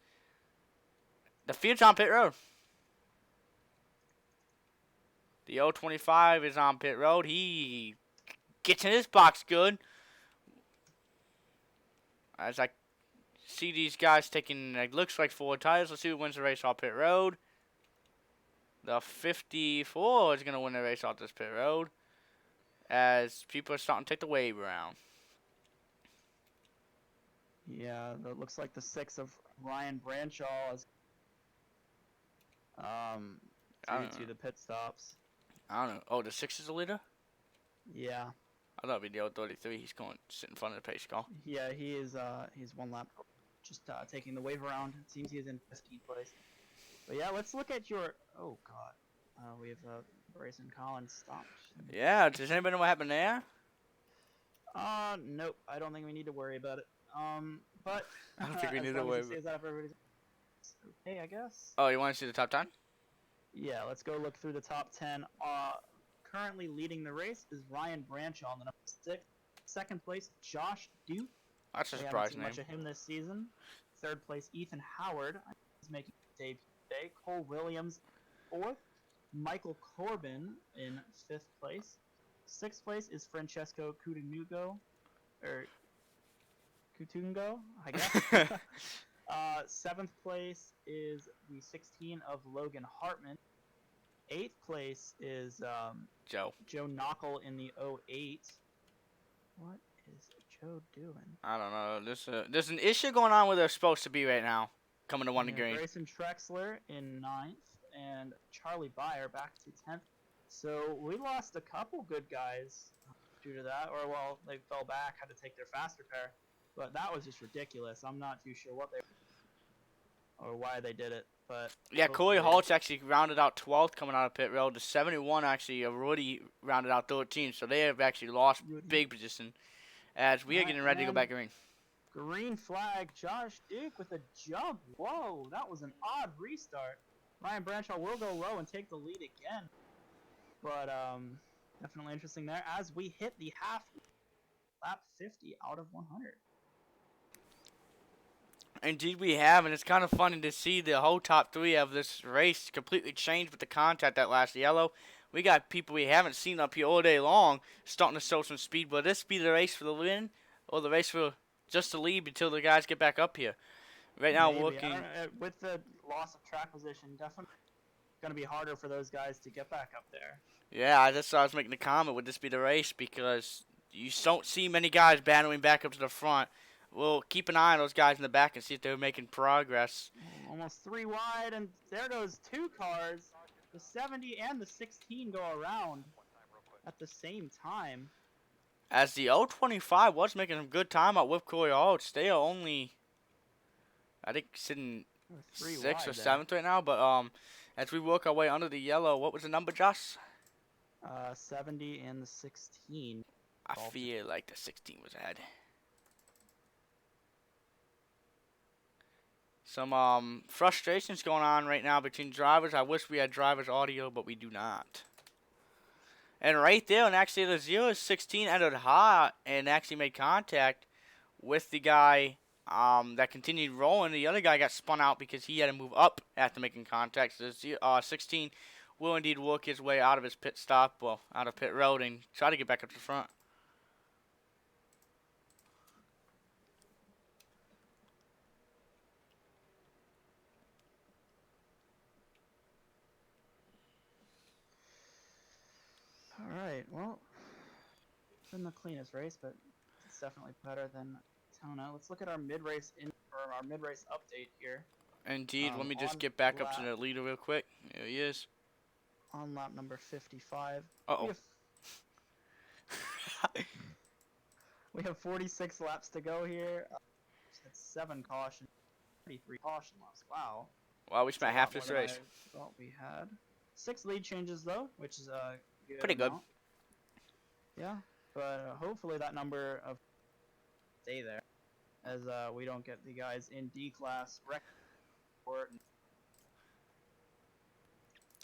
the field's on pit road. The 025 is on pit road. He gets in his box good. As I see these guys taking, it looks like 4 tires. Let's see who wins the race off pit road. The 54 is going to win the race off this pit road. As people are starting to take the wave around. Yeah, that looks like the 6 of Ryan Branshaw is due to the pit stops. I don't know. Oh, the 6 is the leader? Yeah. I thought it'd be the 33. He's going to sit in front of the pace car. Yeah, he is. He's 1 lap, just taking the wave around. It seems he's in 15th place. But yeah, let's look at your. Oh God, we have Braison Collins stopped. Yeah. Does anybody know what happened there? Nope. I don't think we need to worry about it. But I don't think we as need to long as worry he stays out of everybody's. Okay, I guess. Oh, you want to see the top 10? Yeah, let's go look through the top 10. Currently leading the race is Ryan Branshaw on the number 6. Second place, Josh Duke. That's a We haven't surprise seen name. much of him this season. Third place, Ethan Howard. He's making his debut today. Cole Williams, 4th. Michael Corbin in 5th place. 6th place is Francesco Coutinho, or Coutinho, I guess. 7th place is the 16 of Logan Hartman. 8th place is Joe Knuckle in the 08. What is Joe doing? I don't know. There's an issue going on where they're supposed to be right now. Coming to 1 degree. Grayson Trexler in 9th and Charlie Byer back to 10th. So we lost a couple good guys due to that, or well, they fell back, had to take their faster pair. But that was just ridiculous. I'm not too sure what they or why they did it, but Yeah, Corey Holtz actually rounded out 12th coming out of pit road. The 71 actually, Rudy rounded out 13th, so they have actually lost big position. As we are getting ready to go back green. Green flag, Josh Duke with a jump. Whoa, that was an odd restart. Ryan Branshaw will go low and take the lead again. But definitely interesting there as we hit the half lap 50 out of 100. Indeed we have, and it's kind of funny to see the whole top 3 of this race completely change with the contact that last yellow. We got people we haven't seen up here all day long starting to show some speed. Will this be the race for the win or the race for just the lead until the guys get back up here? Right now, working with the loss of track position, definitely going to be harder for those guys to get back up there. Yeah, that's why I was making the comment. Would this be the race? Because you don't see many guys battling back up to the front. We'll keep an eye on those guys in the back and see if they're making progress. Almost 3 wide, and there goes 2 cars. The 70 and the 16 go around at the same time. As the 025 was making some good time out with Corey Holtz. They are only, I think, sitting 6th or 7th right now. But as we work our way under the yellow, what was the number, Josh? 70 and the 16. I feel like the 16 was ahead. Some frustrations going on right now between drivers. I wish we had drivers' audio, but we do not. And right there, and actually the 0-16 entered hot and actually made contact with the guy that continued rolling. The other guy got spun out because he had to move up after making contact. So the 16 will indeed work his way out of his pit stop, well, out of pit road, and try to get back up to the front. Alright, well, it's been the cleanest race, but it's definitely better than Daytona. Let's look at our mid-race update here. Indeed, let me just get back up to the leader real quick. There he is. On lap number 55. Uh-oh. We have 46 laps to go here. That's 7 cautions, 33 caution laps. Wow. Well, we That's a spent half lot more this than race. I thought we had. 6 lead changes though, which is a good Pretty good. amount. Yeah, but hopefully that number of stay there, as we don't get the guys in D class record.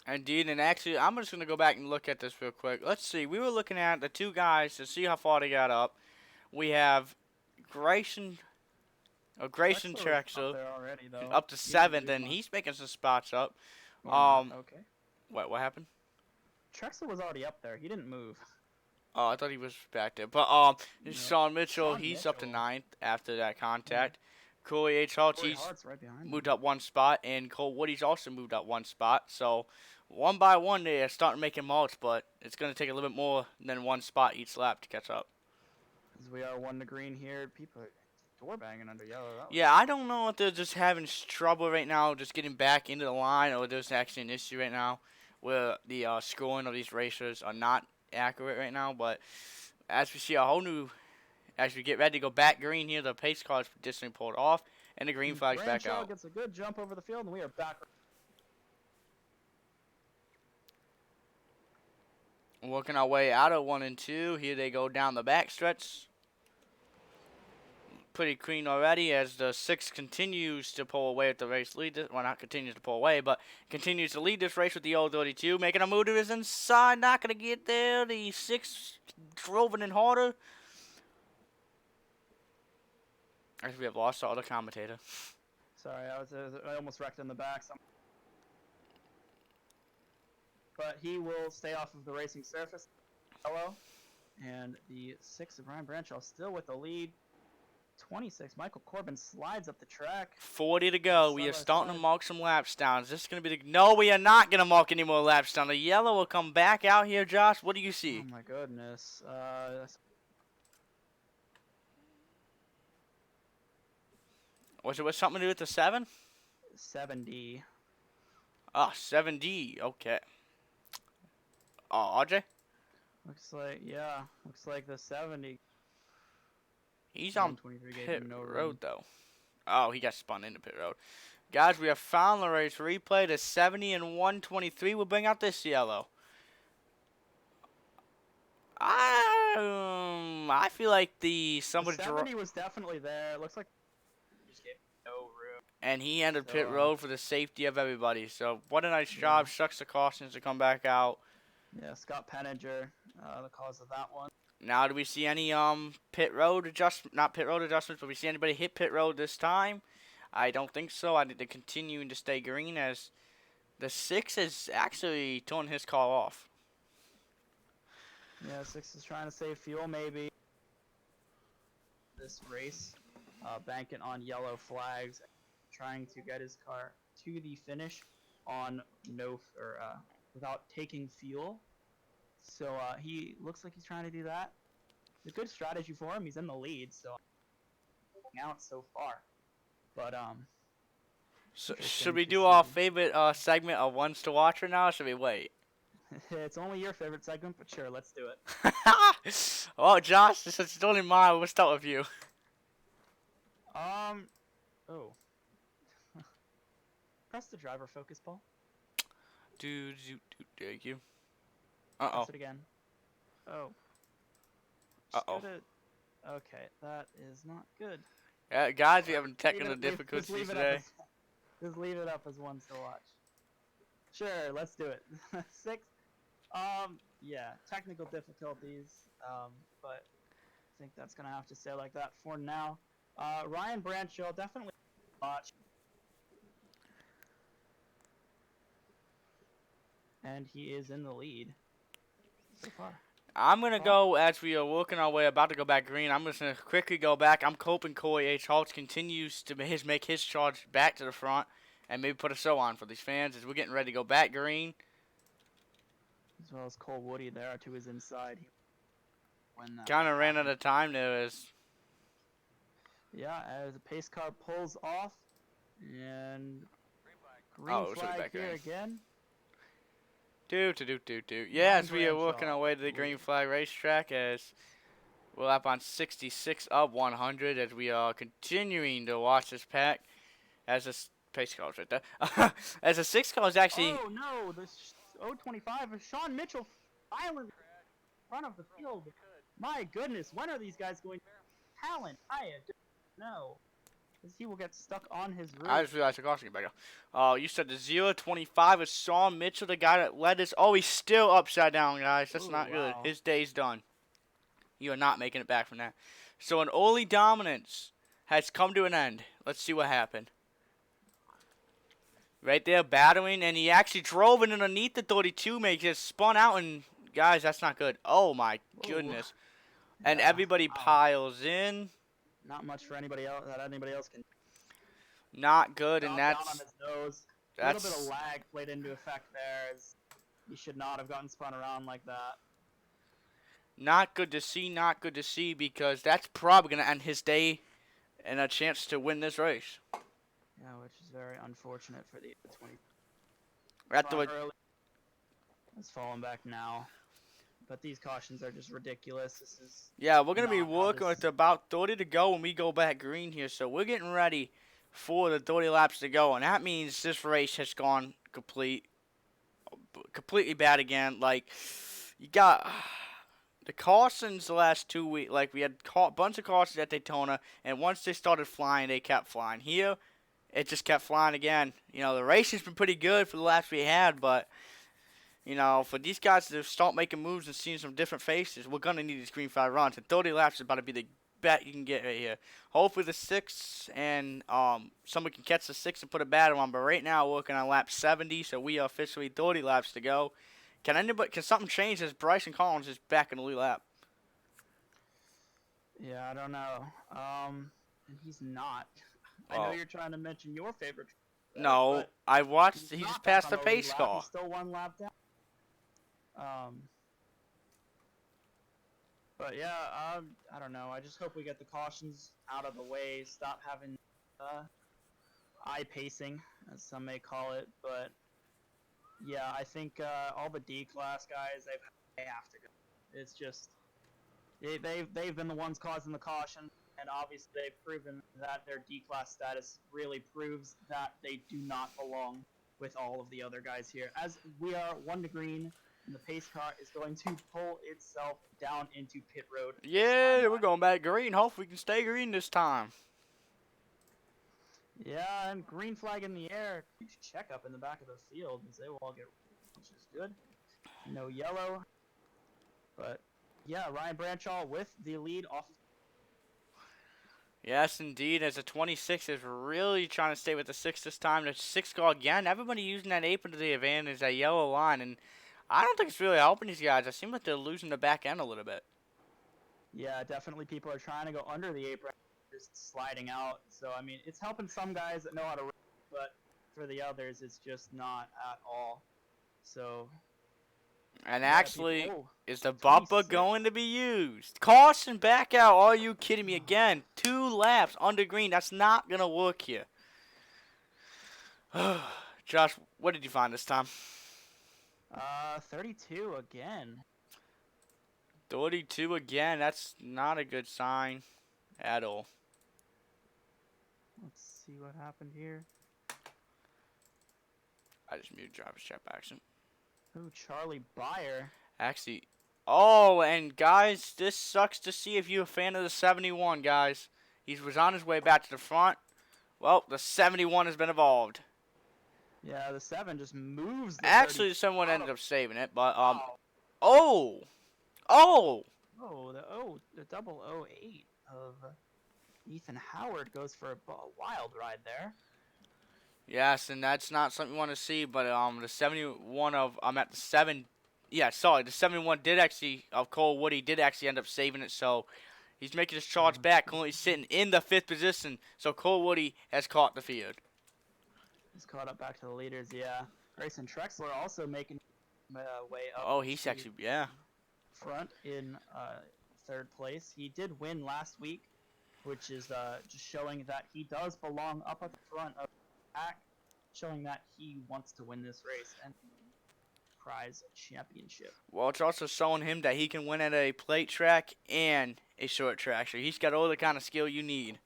Indeed, and actually, I'm just going to go back and look at this real quick. Let's see. We were looking at the two guys to see how far they got up. We have Grayson Up Trexler there already though. up to He didn't 7th, lose and much. he's making some spots up. Or not. Okay. What happened? Trexler was already up there. He didn't move. Oh, I thought he was back there. But No. Sean Mitchell, Sean he's up to Mitchell. 9th after that contact. Corey H. Hart, Corey he's Hart's right behind moved him. up 1 spot, and Cole Woody's also moved up 1 spot. So one by one, they're starting making marks, but it's going to take a little bit more than 1 spot each lap to catch up. As we are 1 to green here, people are door banging under yellow. Yeah, I don't know if they're just having trouble right now, just getting back into the line, or there's actually an issue right now where the scoring of these racers are not accurate right now. But as we see as we get ready to go back green here, the pace car is distantly pulled off, and the green flag's back out. Gets a good jump over the field, and we are back. Working our way out of 1 and 2. Here they go down the back stretch. Pretty clean already as the 6 continues to pull away with the race lead. Well, not continues to pull away, but continues to lead this race with the old 32. Making a move to his inside. Not going to get there. The 6 drove it in harder. As we have lost our other commentator. Sorry, I almost wrecked in the back. But he will stay off of the racing surface. Hello. And the 6 of Ryan Branshaw still with the lead. 26, Michael Corbin slides up the track. 40 to go. We are starting to mark some laps down. Is this going to be the... No, we are not going to mark any more laps down. The yellow will come back out here, Josh. What do you see? Oh, my goodness. Was it with something to do with the 7? 7D. Oh, 7D. Okay. Oh, RJ? Looks like the 70. He's on 123 pit no road, though. Oh, he got spun into pit road. Guys, we have found the race replay. The 70 and 123 will bring out this yellow. I feel like somebody... The 70 was definitely there. It looks like just gave no room. And he entered pit road for the safety of everybody. So, what a nice job. Shucks the cautions to come back out. Yeah, Scott Penninger, the cause of that one. Now, do we see any not pit road adjustments, but we see anybody hit pit road this time? I don't think so. I think they're continuing to stay green as the 6 is actually torn his car off. Yeah, 6 is trying to save fuel maybe. This race, banking on yellow flags, trying to get his car to the finish on without taking fuel. So he looks like he's trying to do that. It's a good strategy for him. He's in the lead, so out so far. But so, should we do our favorite segment of ones to watch right now, or should we wait? It's only your favorite segment, but sure, let's do it. Well, Josh, since it's only mine, we'll start with you. Oh. Press the driver focus, Paul. Thank you. Uh-oh. Press it again. Oh. Uh-oh. Okay, that is not good. Yeah, guys, we having technical difficulties today. Just leave it up as ones to watch. Sure, let's do it. 6. Yeah, technical difficulties. But I think that's gonna have to stay like that for now. Ryan Branshaw definitely watch. And he is in the lead so far. I'm going to go, as we are working our way, about to go back green, I'm just going to quickly go back. I'm hoping Corey H. Holtz continues to make his charge back to the front and maybe put a show on for these fans as we're getting ready to go back green. As well as Cole Woody there to his inside. Kind of ran out of time there. Yeah, as the pace car pulls off. And green flag here again. Yeah, as we are working our way to the green flag racetrack as We're up on 66 of 100 as we are continuing to watch this pack. As a pace car is right there. As a 6 car is actually. Oh no, the 025 is Sean Mitchell violently in front of the field. My goodness, when are these guys going to talent? I don't know. Because he will get stuck on his roof. I just realized the caution back. You said the 025 is Sean Mitchell, the guy that led us. Oh, he's still upside down, guys. That's Ooh, not good. wow. His day's done. You are not making it back from that. So an early dominance has come to an end. Let's see what happened. Right there, battling, and he actually drove it underneath the 32, makes it spun out, and guys, that's not good. Oh my goodness. And Yeah, everybody wow. piles in. Not much for anybody else that anybody else can. Not good, and Down on that's his nose. A little bit of that's lag played into effect there. As he should not have gotten spun around like that. not good to see. Not good to see because that's probably gonna end his day and a chance to win this race. Yeah, which is very unfortunate for the 20. At the Early. It's falling back now. But these cautions are just ridiculous. This is yeah, we're gonna be not how working this- with about 30 to go when we go back green here, so we're getting ready for the 30 laps to go, and that means this race has gone completely bad again. Like you got the cautions the last 2 weeks. Like we had a bunch of cautions at Daytona, and once they started flying, they kept flying. Here, it just kept flying again. You know, the race has been pretty good for the laps we had, but you know, for these guys to start making moves and seeing some different faces, we're gonna need these green flag runs. And 30 laps is about to be the bet you can get right here. Hopefully the 6 and somebody can catch the 6 and put a batter on. But right now we're working on lap 70, so we are officially 30 laps to go. Can something change as Braison Collins is back in the lead lap? Yeah, I don't know. And he's not. I know you're trying to mention your favorite. No, I watched. He not just back passed on the lead pace lap. car. He's still one lap down. But yeah, I don't know. I just hope we get the cautions out of the way. Stop having eye pacing, as some may call it. But yeah, I think all the D class guys they have to go. It's just they've been the ones causing the caution, and obviously they've proven that their D class status really proves that they do not belong with all of the other guys here. As we are 1 to green. And the pace car is going to pull itself down into pit road. Yeah, we're going back green. Hopefully we can stay green this time. Yeah, and green flag in the air. Huge checkup in the back of the field as they will all get, which is good. No yellow. But yeah, Ryan Branchall with the lead off. Yes, indeed. As a 26 is really trying to stay with the 6 this time. The 6 car again. Everybody using that apron to the advantage, that yellow line, and I don't think it's really helping these guys. It seems like they're losing the back end a little bit. Yeah, definitely people are trying to go under the apron, just sliding out. So, I mean, it's helping some guys that know how to race, but for the others, it's just not at all. So. And yeah, actually, is the 26. bumper going to be used? Caution back out. Are you kidding me again? 2 laps under green. That's not going to work here. Josh, what did you find this time? 32 again. 32 again. That's not a good sign at all. Let's see what happened here. I just muted driver's chat by accident. Ooh, Charlie Byer. Actually, oh, and guys, this sucks to see if you're a fan of the 71, guys. He was on his way back to the front. Well, the 71 has been evolved. Yeah, the 7 just moves the Actually, 30 someone ended up saving it, but Oh, the double 08 of Ethan Howard goes for a wild ride there. Yes, and that's not something you want to see, but the 71 of at the 7. Yeah, sorry, the 71 did actually of Cole Woody did actually end up saving it, so he's making his charge back, currently sitting in the 5th position. So Cole Woody has caught the field. He's caught up back to the leaders, yeah. Grayson Trexler also making way up. Oh, he's actually, yeah. Front in 3rd place. He did win last week, which is just showing that he does belong up at the front of the pack, showing that he wants to win this race and prize championship. Well, it's also showing him that he can win at a plate track and a short track. So he's got all the kind of skill you need.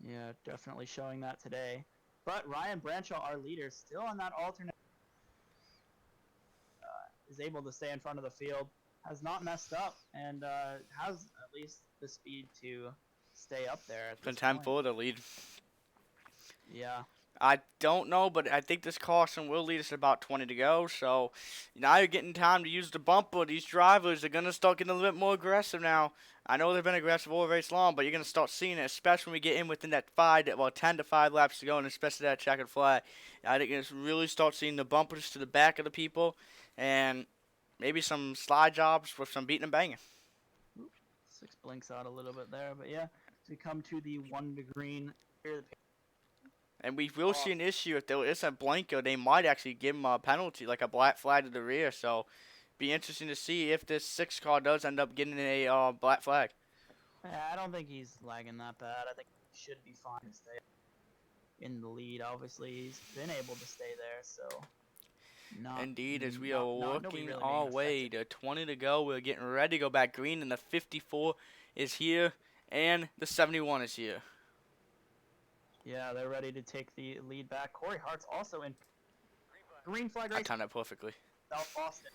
Yeah, definitely showing that today. But Ryan Branshaw, our leader, still on that alternate, is able to stay in front of the field, has not messed up, and has at least the speed to stay up there at From this time point. for the lead. Yeah. I don't know, but I think this caution will lead us about 20 to go. So now you're getting time to use the bumper. These drivers are going to start getting a little bit more aggressive now. I know they've been aggressive all race long, but you're going to start seeing it, especially when we get in within that 10 to 5 laps to go, and especially that checkered flag. I think you're going to really start seeing the bumpers to the back of the people, and maybe some slide jobs with some beating and banging. Oops, 6 blinks out a little bit there, but yeah, as we come to the 1 to green here, And we will see an issue if there is a blanker. They might actually give him a penalty, like a black flag to the rear. So, be interesting to see if this 6 car does end up getting a black flag. I don't think he's lagging that bad. I think he should be fine to stay in the lead. Obviously, he's been able to stay there, so not. Indeed, as we are nobody working really our being way affected. to 20 to go, we're getting ready to go back green, and the 54 is here, and the 71 is here. Yeah, they're ready to take the lead back. Corey Hart's also in green flag I race. timed that perfectly. South Boston.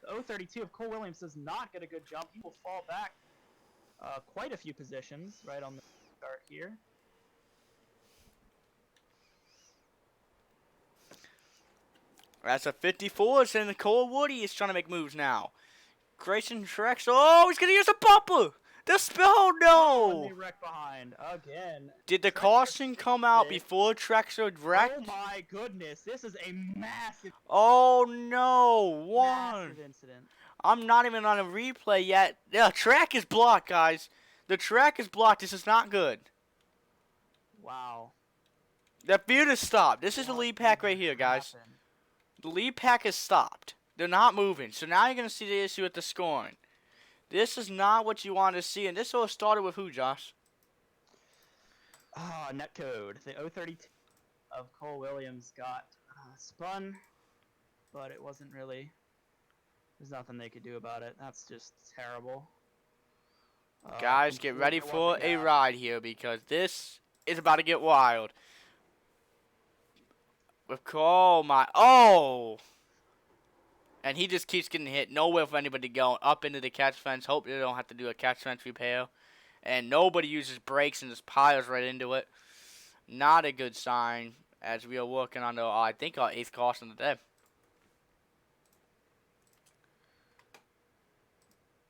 The 032 of Cole Williams does not get a good jump. He will fall back quite a few positions right on the start here. That's a 54, and Cole Woody is trying to make moves now. Grayson Trex, oh, he's going to use a bumper! The spill, no! And they wreck behind again. Did the Trexler caution come out did. before Trexler wrecked? Oh my goodness, this is a massive, Oh no, massive incident. I'm not even on a replay yet. The track is blocked, guys. The track is blocked. This is not good. Wow. The field is stopped. This is the What lead pack right even here, guys. happened? The lead pack is stopped. They're not moving. So now you're going to see the issue with the scoring. This is not what you want to see. And this all started with who, Josh? Ah, netcode. The 032 of Cole Williams got spun, but it wasn't really. There's nothing they could do about it. That's just terrible. Guys, get ready completely for what they a got. ride here because this is about to get wild. With oh my, oh! And he just keeps getting hit. Nowhere for anybody going up into the catch fence. Hope they don't have to do a catch fence repair. And nobody uses brakes and just piles right into it. Not a good sign as we are working on the, I think, our 8th caution of the day.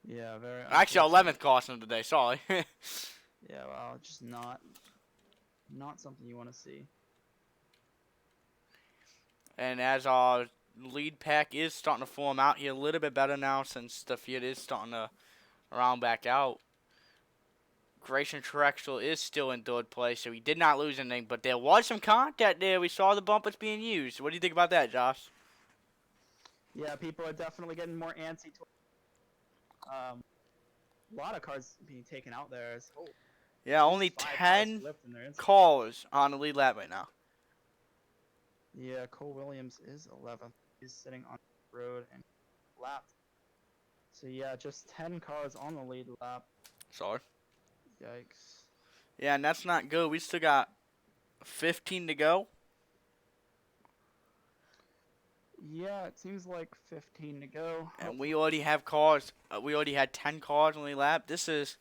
Yeah, very. Actually, our unfortunate. 11th caution of the day. Sorry. Yeah, well, just not something you want to see. And as our lead pack is starting to form out here a little bit better now since the field is starting to round back out. Grayson Trexel is still in 3rd place, so he did not lose anything, but there was some contact there. We saw the bumpers being used. What do you think about that, Josh? Yeah, people are definitely getting more antsy. A lot of cars being taken out there. Yeah, only 5 cars 10 flipped in their inside. callers on the lead lap right now. Yeah, Cole Williams is 11th. He's sitting on the road and lapped. So yeah, just 10 cars on the lead lap. Sorry. Yikes. Yeah, and that's not good. We still got 15 to go. Yeah, it seems like 15 to go. And we already have cars. We already had 10 cars on the lead lap. This is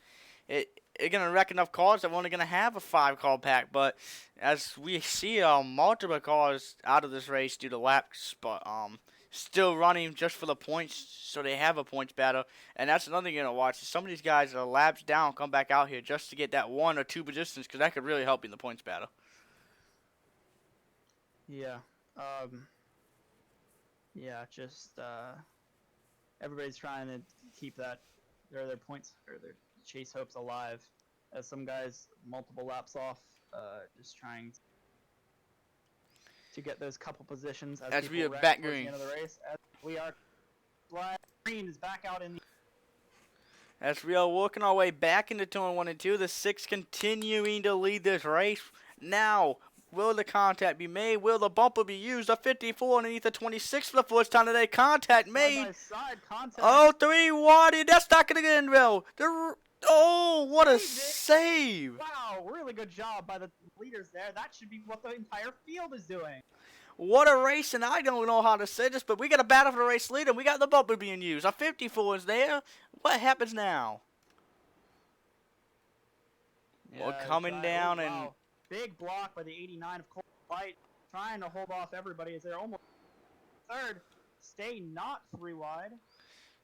it. It's gonna wreck enough cars that we're only gonna have a 5-car pack. But as we see, multiple cars out of this race due to laps, but still running just for the points, so they have a points battle. And that's another thing you're gonna watch. Some of these guys are laps down, come back out here just to get that 1 or 2 positions, because that could really help you in the points battle. Yeah. Yeah, just everybody's trying to keep their points or their chase hopes alive. As some guys multiple laps off, just trying to get those couple positions As we people are wreck back towards green. the end of the race. As we are green is back out in the. As we are working our way back into turn 1 and 2, the 6 continuing to lead this race. Now, will the contact be made? Will the bumper be used? A 54 underneath the 26 for the first time today. Contact made. Side contact. Oh, 3 Waddy. That's not going to get in well. Oh, what a Saved it. save! Wow, really good job by the leaders there. That should be what the entire field is doing. What a race, and I don't know how to say this, but we got a battle for the race lead, and we got the bumper being used. Our 54 is there. What happens now? We're coming down, and wow. Big block by the 89 of Colt Light, trying to hold off everybody as they're almost third. Stay not 3 wide.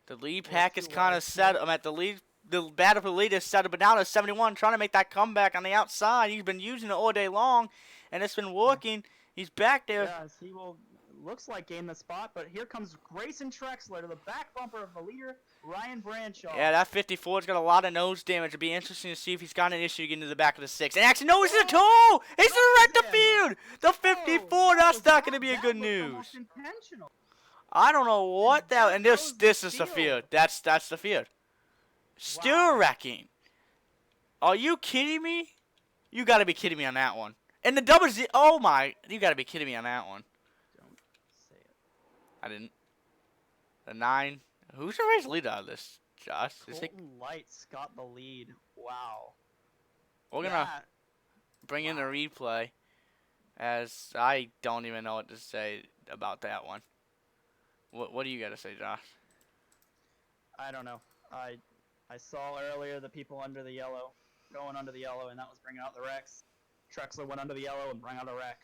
the lead Or pack is 2 kind wide. of set. I'm at the lead. The battle for the lead is set, but down to 71, trying to make that comeback on the outside. He's been using it all day long, and it's been working. He's back there. Yes, he will. Looks like gain the spot, but here comes Grayson Trexler to the back bumper of the leader, Ryan Branshaw. Yeah, that 54's got a lot of nose damage. It'll be interesting to see if he's got an issue getting to the back of the 6. And actually, no, he's in the 2! He's in the right the field! The 54, that's not going to be a good news. Intentional. I don't know what that... And this goes is the the field. field. That's the field. Still wrecking. Are you kidding me? You got to be kidding me on that one. And the double Z... Oh, my... You got to be kidding me on that one. Don't say it. I didn't. The 9... Who's the race leader out of this, Josh? Is it... Colton Lights got the lead. Wow. We're going to bring in the replay, as I don't even know what to say about that one. What do you got to say, Josh? I don't know. I saw earlier the people under the yellow, going under the yellow, and that was bringing out the wrecks. Trexler went under the yellow and brought out a wreck.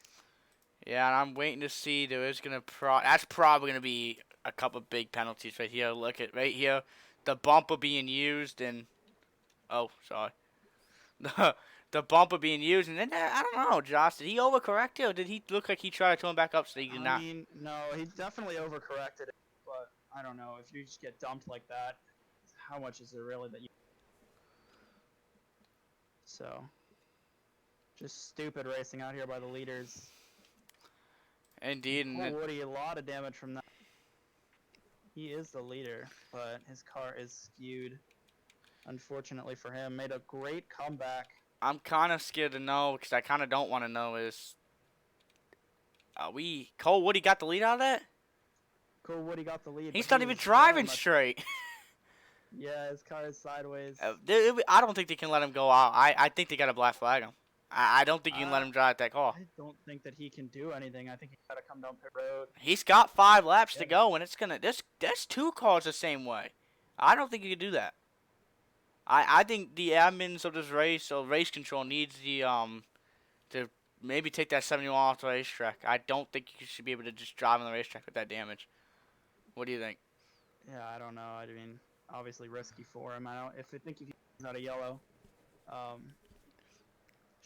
Yeah, and I'm waiting to see. There is gonna that's probably gonna be a couple big penalties right here. Look at right here, the bumper being used, and oh, sorry, the bumper being used, and then I don't know, Josh. Did he overcorrect it, or did he look like he tried to turn back up so he did not? I mean, no, he definitely overcorrected it, but I don't know if you just get dumped like that. How much is there really that you? So, just stupid racing out here by the leaders. Indeed, and Woody, a lot of damage from that. He is the leader, but his car is skewed. Unfortunately for him, made a great comeback. I'm kind of scared to know because I kind of don't want to know is. Cole Woody got the lead out of that? Cole Woody got the lead. He's but not he even was driving very much- straight. Yeah, his car is sideways. I don't think they can let him go out. I think they got to black flag him. I don't think you can let him drive that car. I don't think that he can do anything. I think he's got to come down pit road. He's got 5 laps to go, and it's gonna. There's 2 cars the same way. I don't think you can do that. I think the admins of this race or race control needs the to maybe take that 71 off the racetrack. I don't think you should be able to just drive on the racetrack with that damage. What do you think? Yeah, I don't know. I mean, obviously risky for him. I think if he's out of yellow,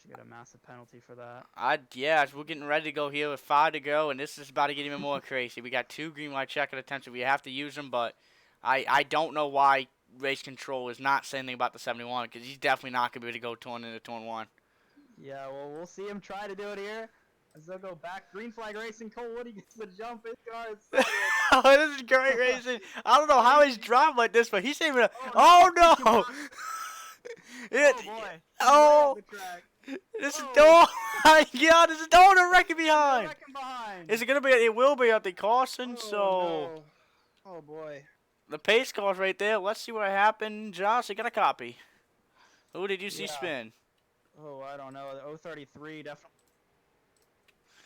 should get a massive penalty for that. Yeah, we're getting ready to go here with 5 to go, and this is about to get even more crazy. We got 2 green light check at attention. We have to use them, but I don't know why race control is not saying anything about the 71 because he's definitely not going to be able to go turn into turn 1. Yeah, well, we'll see him try to do it here. As they'll go back. Green flag racing. Cole Woody gets the jump. His car is sideways. Oh, this is great racing. I don't know how he's driving like this, but he's even. Oh no! Oh boy. Oh! This is oh my God! This is Donut wrecking behind. Is it gonna be? It will be at the Carson. So. No. Oh boy. The pace car's right there. Let's see what happened. Josh, I got a copy. Who did you see Yeah. spin? Oh, I don't know. The 033 definitely.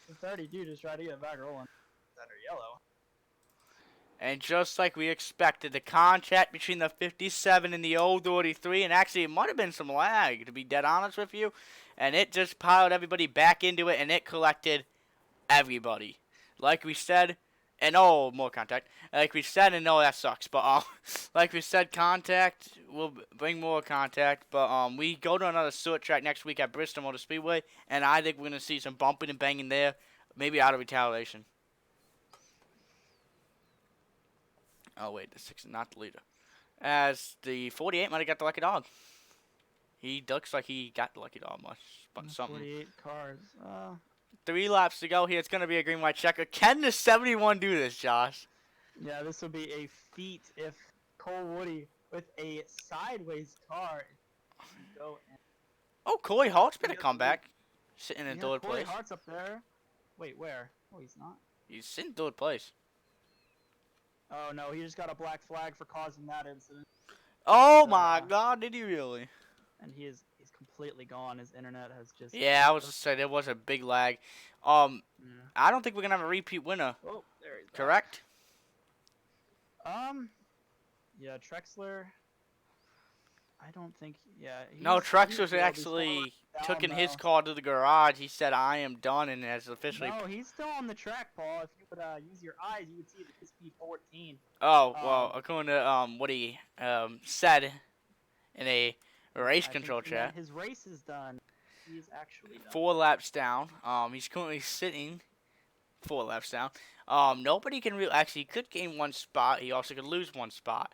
The 32 just tried to get back rolling. Under yellow. And just like we expected, the contact between the 57 and the 033, and actually it might have been some lag, to be dead honest with you, and it just piled everybody back into it, and it collected everybody. Like we said, and oh, more contact. Like we said, and no, that sucks, but like we said, contact, we'll bring more contact, but we go to another short track next week at Bristol Motor Speedway, and I think we're going to see some bumping and banging there, maybe out of retaliation. Oh, wait, the 6 is not the leader. As the 48 might have got the lucky dog. He looks like he got the lucky dog much, but something. 48 cars. 3 laps to go here. It's going to be a green white checker. Can the 71 do this, Josh? Yeah, this would be a feat if Cole Woody with a sideways car can go and Oh, Corey Hart's been a comeback. Sitting in third Corey place. Hart's up there. Wait, where? Oh, he's not. He's sitting third place. Oh no, he just got a black flag for causing that incident. Oh my God, did he really? And he's completely gone. His internet has just. Yeah, I was just saying there was a big lag. Yeah. I don't think we're gonna have a repeat winner. Oh, there he's back. Correct? Yeah, Trexler. I don't think. Yeah. No, Trexler's he's actually took in down, his though. car to the garage. He said, "I am done," and has officially. No, he's still on the track, Paul. If you would use your eyes, you would see the SP14. Oh well, according to what he said in a race I control think he meant chat. his race is done. He's actually done. 4 laps down. He's currently sitting 4 laps down. Nobody can really actually he could gain 1 spot. He also could lose 1 spot.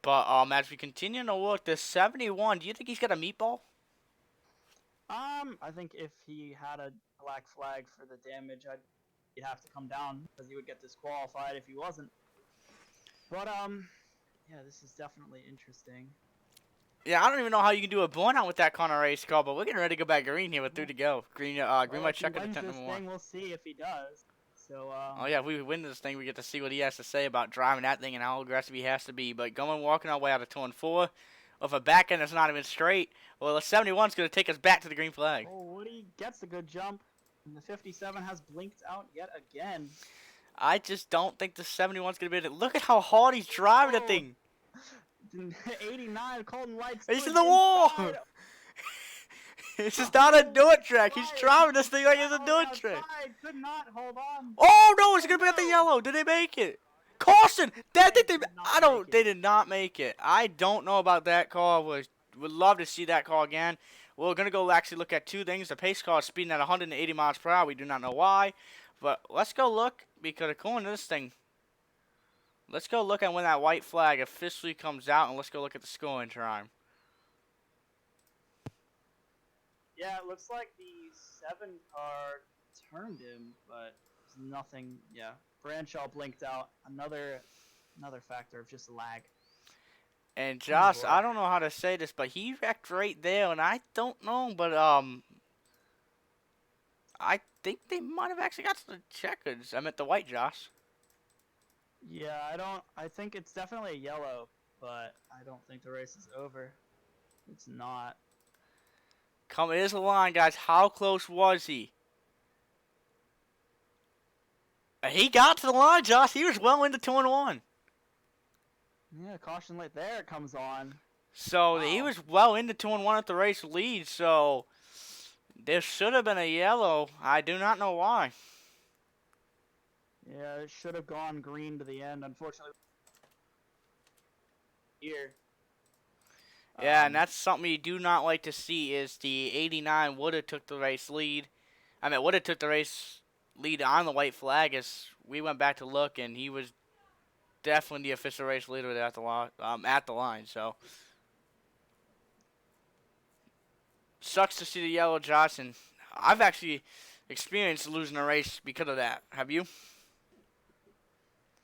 But as we continue to look, the 71. Do you think he's got a meatball? I think if he had a black flag for the damage, he'd have to come down because he would get disqualified if he wasn't. But yeah, this is definitely interesting. Yeah, I don't even know how you can do a burnout with that kind of race car, but we're getting ready to go back green here with 3 to go. Green white checker to attempt number 1. We'll see if he does. So oh yeah, if we win this thing, we get to see what he has to say about driving that thing and how aggressive he has to be. But walking our way out of turn 4, with a back end that's not even straight, well, the 71's going to take us back to the green flag. Oh, Woody gets a good jump, and the 57 has blinked out yet again. I just don't think the 71's going to be able to. Look at how hard he's driving that thing. 89, Colton Lights. He's in the wall. It's just not a dirt track. He's driving this thing like it's a dirt track. Could not hold on. Oh no, it's gonna be at the yellow. Did they make it? Caution! They did not make it. I don't know about that car. Would love to see that car again. We're gonna go actually look at 2 things. The pace car is speeding at 180 miles per hour. We do not know why, but let's go look because according to this thing, let's go look at when that white flag officially comes out, and let's go look at the scoring time. Yeah, it looks like the 7 car turned him, but there's nothing. Yeah, Branshaw blinked out. Another factor of just lag. And Josh, I don't know how to say this, but he wrecked right there, and I don't know, but I think they might have actually got to the checkers. I meant the white, Josh. Yeah, I think it's definitely a yellow, but I don't think the race is over. It's not. Here's the line, guys. How close was he? He got to the line, Josh. He was well into turn 1. Yeah, caution light there it comes on. So he was well into turn 1 at the race lead. So there should have been a yellow. I do not know why. Yeah, it should have gone green to the end. Unfortunately, here. Yeah, and that's something you do not like to see is the 89 would have took the race lead. I mean, would have took the race lead on the white flag as we went back to look, and he was definitely the official race leader at the line. So sucks to see the yellow, Josh, and I've actually experienced losing a race because of that. Have you?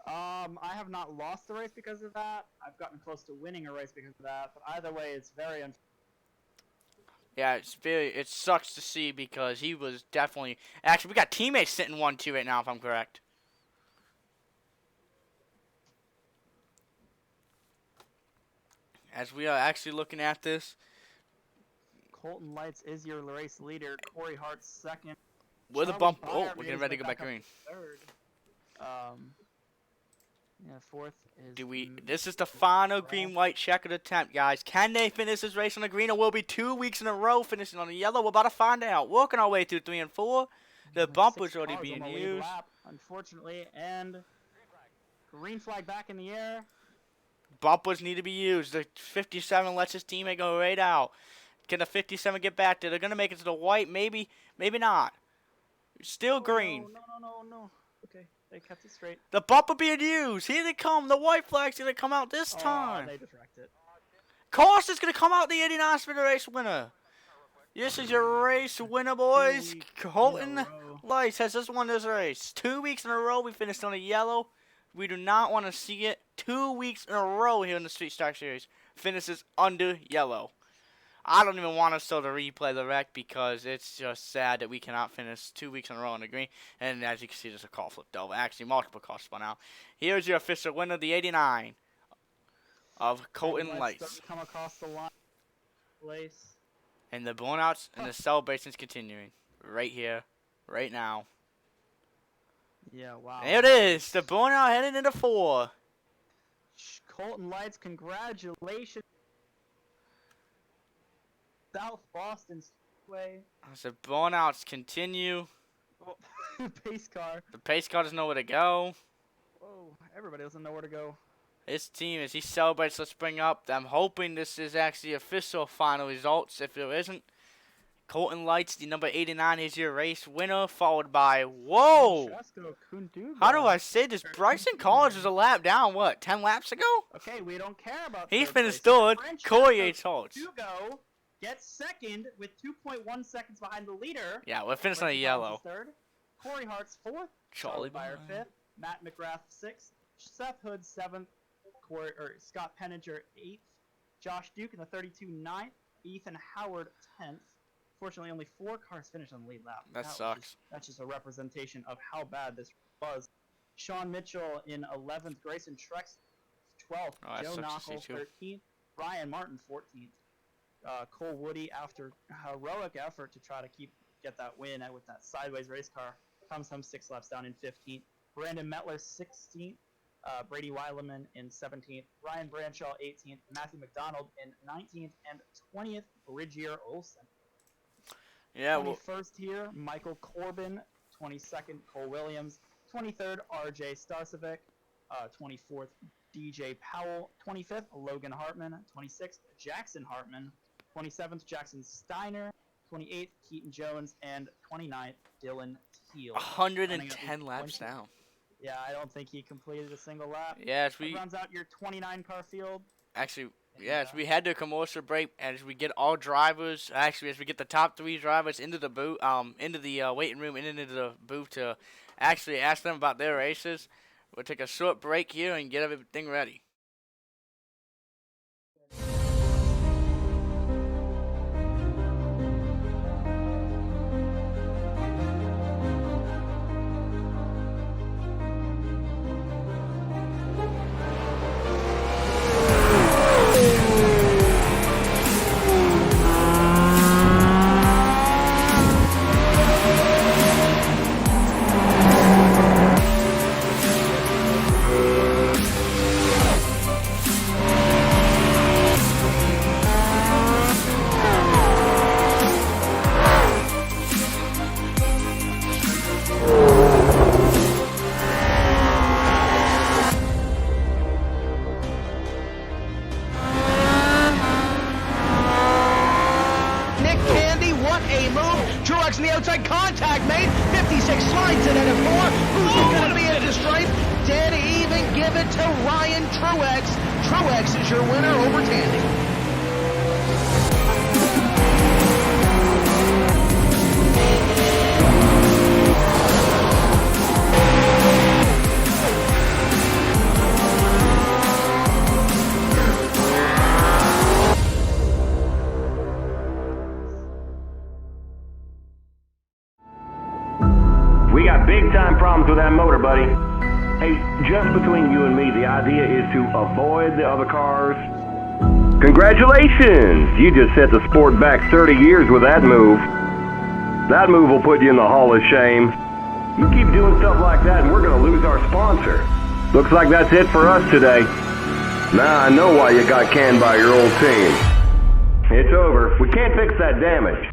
I have not lost the race because of that. I've gotten close to winning a race because of that, but either way, it's very unfortunate. Yeah, it sucks to see because he was definitely, actually we got teammates sitting 1-2 right now if I'm correct. As we are actually looking at this, Colton Lights is your race leader. Corey Hart's second. with a bump. Oh, we're getting ready to go back green. Third. Yeah, 4th is. This is the final green-white checkered attempt, guys. Can they finish this race on the green, or will it be 2 weeks in a row finishing on the yellow? We're about to find out. Working our way through 3 and 4. The bumper's already being used. Lap, unfortunately, and green flag back in the air. Bumpers need to be used. The 57 lets his teammate go right out. Can the 57 get back there? They're going to make it to the white. Maybe, maybe not. Still green. No. Okay, they kept it straight. The bumper being used. Here they come. The white flag's going to come out this time. They just wrecked it. Costa's going to come out the 89 spinner race winner. This is your race winner, boys. Colton Lights has just won this race. 2 weeks in a row we finished on a yellow. We do not want to see it. 2 weeks in a row here in the Street Stock Series. Finishes under yellow. I don't even want us still to replay the wreck because it's just sad that we cannot finish 2 weeks in a row on the green. And as you can see, there's a car flipped over. Actually, multiple cars spun out. Here's your official winner, the 89. of Colton Start Lights. to come across the line. Place. And the burnouts and the celebrations continuing. Right here. Right now. Yeah, wow. There it is. The burnout heading into 4. Colton Lights, congratulations. South Boston Speedway. As the burnouts continue. Oh, pace car. The pace car doesn't know where to go. Whoa, everybody doesn't know where to go. His team, as he celebrates, let's bring up. I'm hoping this is actually official final results. If it isn't, Colton Lights, the number 89, is your race winner, followed by, whoa! Francesco Kunduga. How do I say this? Braison Collins was a lap down, what, 10 laps ago? Okay, we don't care about He third finished place. third. Corey H. Francesco Holtz. Kunduga gets second with 2.1 seconds behind the leader. Yeah, we're finishing on a Braison yellow. Collins is third. Corey Hart's fourth. Charlie Byer Byer. fifth. Matt McGrath sixth. Seth Hood seventh. Scott Penninger eighth. Josh Duke in the 32 ninth. Ethan Howard 10th. Fortunately, only 4 cars finished on the lead lap. That sucks. That's just a representation of how bad this was. Sean Mitchell in 11th. Grayson Trex 12th. Oh, that Joe sucks to Knockel see, too. 13th. Ryan Martin 14th. Cole Woody, after heroic effort to try to get that win with that sideways race car, comes home 6 laps down in 15th. Brandon Mettler 16th. Brady Weileman in 17th, Ryan Branshaw 18th, Matthew McDonald in 19th, and 20th, Bridgier Olsen. Yeah, well, 21st here, Michael Corbin. 22nd, Cole Williams. 23rd, RJ Starcevic. 24th, DJ Powell. 25th, Logan Hartman. 26th, Jackson Hartman. 27th, Jackson Steiner. 28th, Keaton Jones. And 29th, Dylan Teal. 110 laps down. Yeah, I don't think he completed a single lap. Yeah, That rounds out your 29 car field. Actually, yeah, as we head to a commercial break, and as we get all drivers, actually, as we get the top 3 drivers into the booth, into the waiting room and into the booth to actually ask them about their races, we'll take a short break here and get everything ready. on the outside, contact made, 56 slides it into 4, who's going to be into the stripe, dead even, give it to Ryan Truex. Truex is your winner over Tandy. We got big time problems with that motor, buddy. Hey, just between you and me, the idea is to avoid the other cars. Congratulations! You just set the sport back 30 years with that move. That move will put you in the Hall of Shame. You keep doing stuff like that and we're going to lose our sponsor. Looks like that's it for us today. Now I know why you got canned by your old team. It's over. We can't fix that damage.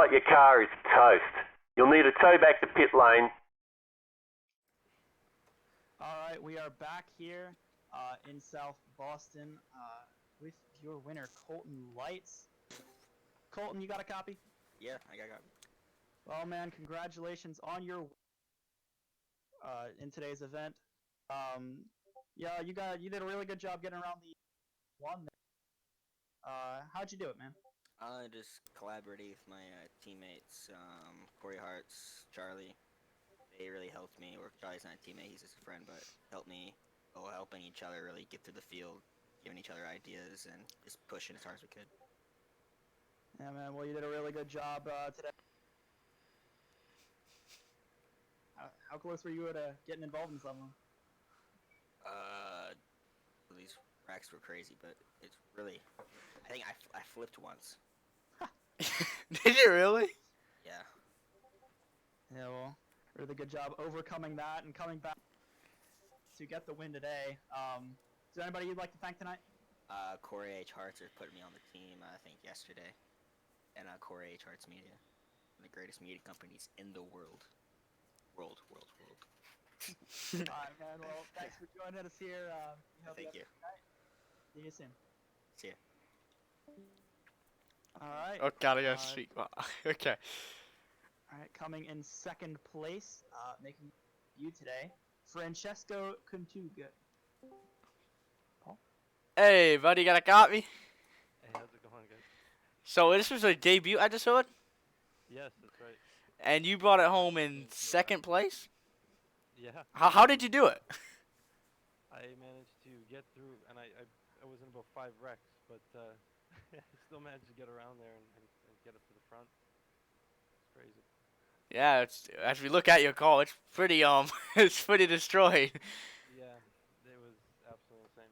like your car is toast. You'll need to tow back to pit lane. All right, we are back here in South Boston with your winner, Colton Lights. Colton, you got a copy? Yeah, I got it. Well, man, congratulations on your in today's event. Yeah, you did a really good job getting around the one. How'd you do it, man? Just collaborating with my teammates, Corey Hartz, Charlie. They really helped me. Or Charlie's not a teammate; he's just a friend, but helped me. Helping each other really get through the field, giving each other ideas, and just pushing as hard as we could. Yeah, man. Well, you did a really good job today. How close were you to getting involved in something? These racks were crazy, but it's really. I think I flipped once. Did you really? Yeah. Yeah, well, really good job overcoming that and coming back to get the win today. Is there anybody you'd like to thank tonight? Corey H. Hartzer put me on the team, I think, yesterday. And Corey H. Hartz Media. One of the greatest media companies in the world. World. All right, man. Well, thanks for joining us here. Thank you. See you soon. See ya. All right. Oh, God, I gotta speak. Okay. All right, coming in second place, making you today, Francesco Contuga. Paul? Hey, buddy, got a copy? Hey, how's it going, guys? So this was a debut episode, Yes, that's right. and you brought it home in second place? Yeah. How did you do it? I managed to get through, and I was in about 5 wrecks, but I still managed to get around there and get up to the front. It's crazy. Yeah, as we look at your call, it's pretty it's pretty destroyed. Yeah, it was absolutely insane.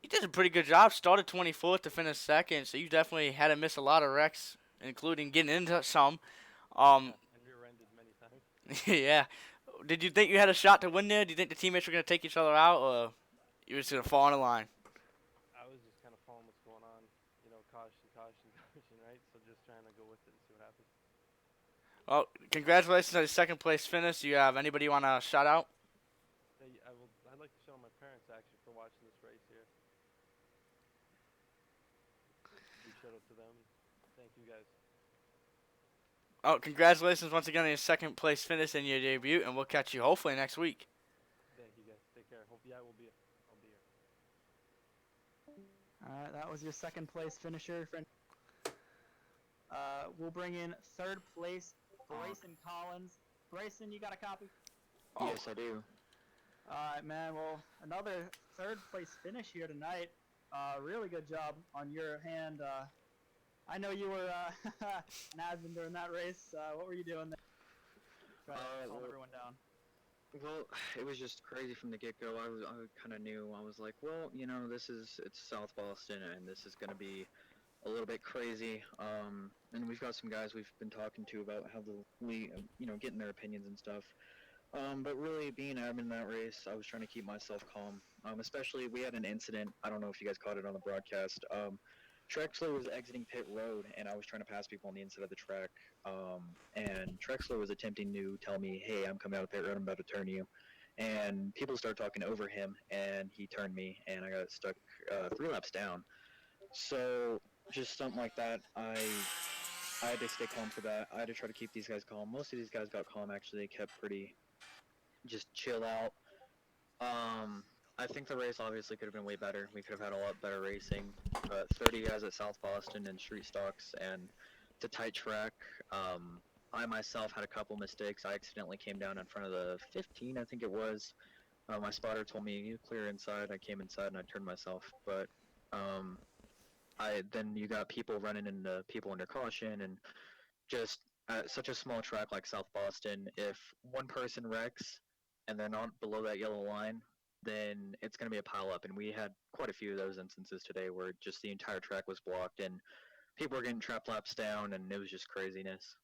You did a pretty good job. Started 24th to finish second, so you definitely had to miss a lot of wrecks, including getting into some. And rear-ended many times. Yeah. Did you think you had a shot to win there? Do you think the teammates were gonna take each other out, or you were just gonna fall in the line? I was just kind of following what's going on, caution, right? So just trying to go with it and see what happens. Well, congratulations on your second place finish. Do you have anybody you want to shout out? I'd like to show my parents actually for watching this race here. Big shout out to them. Thank you guys. Oh, congratulations once again on your second place finish in your debut, and we'll catch you hopefully next week. Thank you guys. Take care. I'll be here. All right, that was your second place finisher, friend. We'll bring in third place, Braison Collins. Braison, you got a copy? Yes, I do. All right, man. Well, another third place finish here tonight. Really good job on your hand. I know you were nazzing during that race. What were you doing there? Trying to calm everyone down. Well, it was just crazy from the get-go. I kind of knew. I was like, well, it's South Boston, and this is going to be a little bit crazy. And we've got some guys we've been talking to about how getting their opinions and stuff. But really, being admin in that race, I was trying to keep myself calm. Especially, we had an incident. I don't know if you guys caught it on the broadcast. Trexler was exiting pit road, and I was trying to pass people on the inside of the track. And Trexler was attempting to tell me, hey, I'm coming out there, and I'm about to turn you. And people started talking over him, and he turned me, and I got stuck 3 laps down. So just something like that, I had to stay calm for that. I had to try to keep these guys calm. Most of these guys got calm, actually. They kept pretty just chill out. I think the race obviously could have been way better. We could have had a lot better racing. But 30 guys at South Boston and street stocks, and it's a tight track. I myself had a couple mistakes. I accidentally came down in front of the 15, I think it was. My spotter told me, you clear inside. I came inside and I turned myself. But then you got people running into people under caution, and just at such a small track like South Boston, if one person wrecks and they're not below that yellow line, then it's going to be a pile-up. And we had quite a few of those instances today where just the entire track was blocked and people were getting trap laps down, and it was just craziness.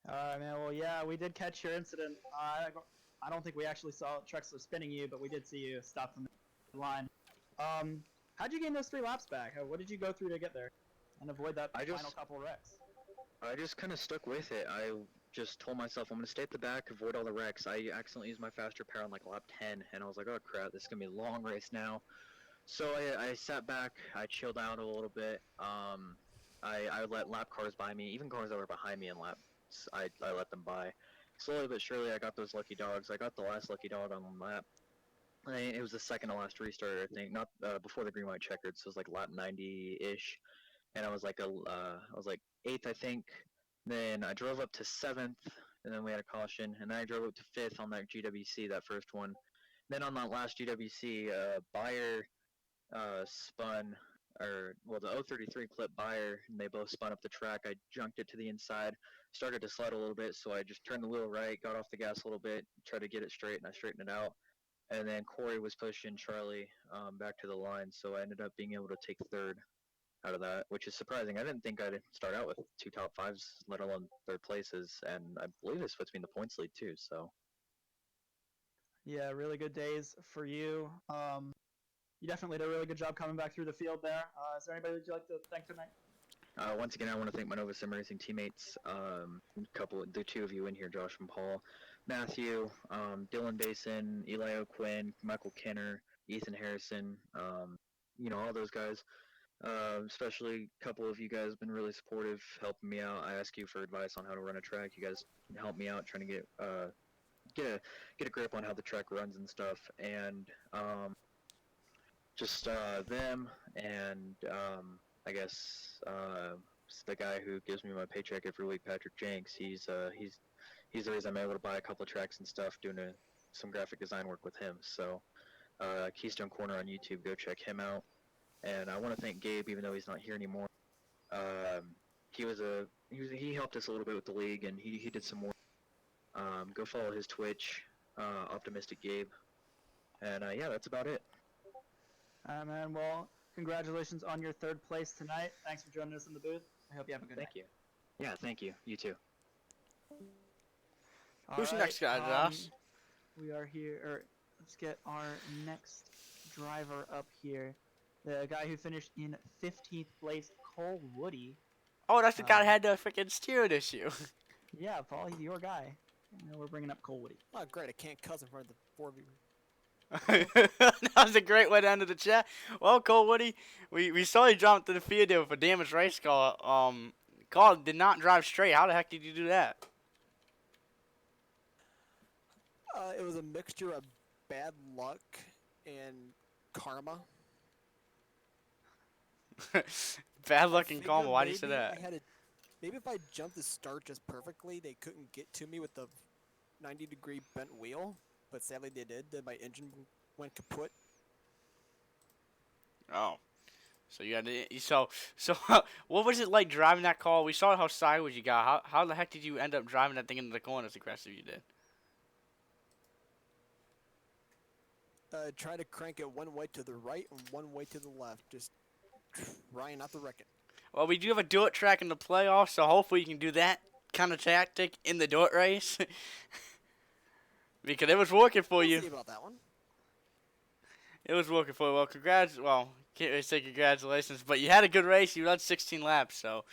All right, man. Well, yeah, we did catch your incident. I don't think we actually saw Trexler spinning you, but we did see you stop from the line. How'd you gain those 3 laps back? What did you go through to get there and avoid that final couple wrecks? I just kind of stuck with it. I just told myself I'm gonna stay at the back, avoid all the wrecks. I accidentally used my faster pair on like lap 10, and I was like, oh crap, this is gonna be a long race now. So I sat back, I chilled out a little bit. I let lap cars by me, even cars that were behind me in laps. I let them by. Slowly but surely, I got those lucky dogs. I got the last lucky dog on lap. It was the second to last restart, I think, not before the green white checkered. So it was like lap 90-ish, and I was like eighth, I think. Then I drove up to seventh, and then we had a caution, and then I drove up to fifth on that GWC, that first one. Then on that last GWC, Bayer spun, or well, the 033 clip Bayer, and they both spun up the track. I junked it to the inside, started to slide a little bit, so I just turned the wheel right, got off the gas a little bit, tried to get it straight, and I straightened it out. And then Corey was pushing Charlie back to the line, so I ended up being able to take third out of that, which is surprising. I didn't think I'd start out with 2 top 5s, let alone third places, and I believe this puts me in the points lead too. So Yeah, really good days for you. You definitely did a really good job coming back through the field there. Is there anybody that you'd like to thank tonight? once again, I want to thank my Nova Sim Racing teammates, the two of you in here, Josh and Paul, Matthew, Dylan Basin, Eli O'Quinn, Michael Kenner, Ethan Harrison, all those guys. Especially a couple of you guys have been really supportive, helping me out. I ask you for advice on how to run a track. You guys help me out trying to get a grip on how the track runs and stuff. And just them and I guess the guy who gives me my paycheck every week, Patrick Jenks. He's the reason I'm able to buy a couple of tracks and stuff, doing some graphic design work with him. So Keystone Corner on YouTube, go check him out. And I want to thank Gabe, even though he's not here anymore. He helped us a little bit with the league, and he did some work. Go follow his Twitch, Optimistic Gabe, and yeah, that's about it. Man, well, congratulations on your third place tonight. Thanks for joining us in the booth. I hope you have a good Thank you. Yeah, thank you. You too. Who's the next guy, Josh? We are here. Let's get our next driver up here. The guy who finished in 15th place, Cole Woody. Oh, that's the guy that had the freaking steering issue. Yeah, Paul, he's your guy. We're bringing up Cole Woody. Oh, great. I can't cuss in front of the 4 of you. That was a great way to end the chat. Well, Cole Woody, we saw you jump to the field there with a damaged race car. Car did not drive straight. How the heck did you do that? It was a mixture of bad luck and karma. Bad luck and karma. Why do you say that? Maybe if I jumped the start just perfectly, they couldn't get to me with the 90-degree bent wheel. But sadly they did. Then my engine went kaput. Oh, so you had to, so what was it like driving that car? We saw how sideways you got. How the heck did you end up driving that thing into the corner as aggressive you did? Try to crank it one way to the right and one way to the left. Just trying not to wreck it. Well, we do have a dirt track in the playoffs, so hopefully you can do that kind of tactic in the dirt race. Because it was working for you. We'll see about that one. It was working for you. Well, can't really say congratulations, but you had a good race. You run 16 laps, so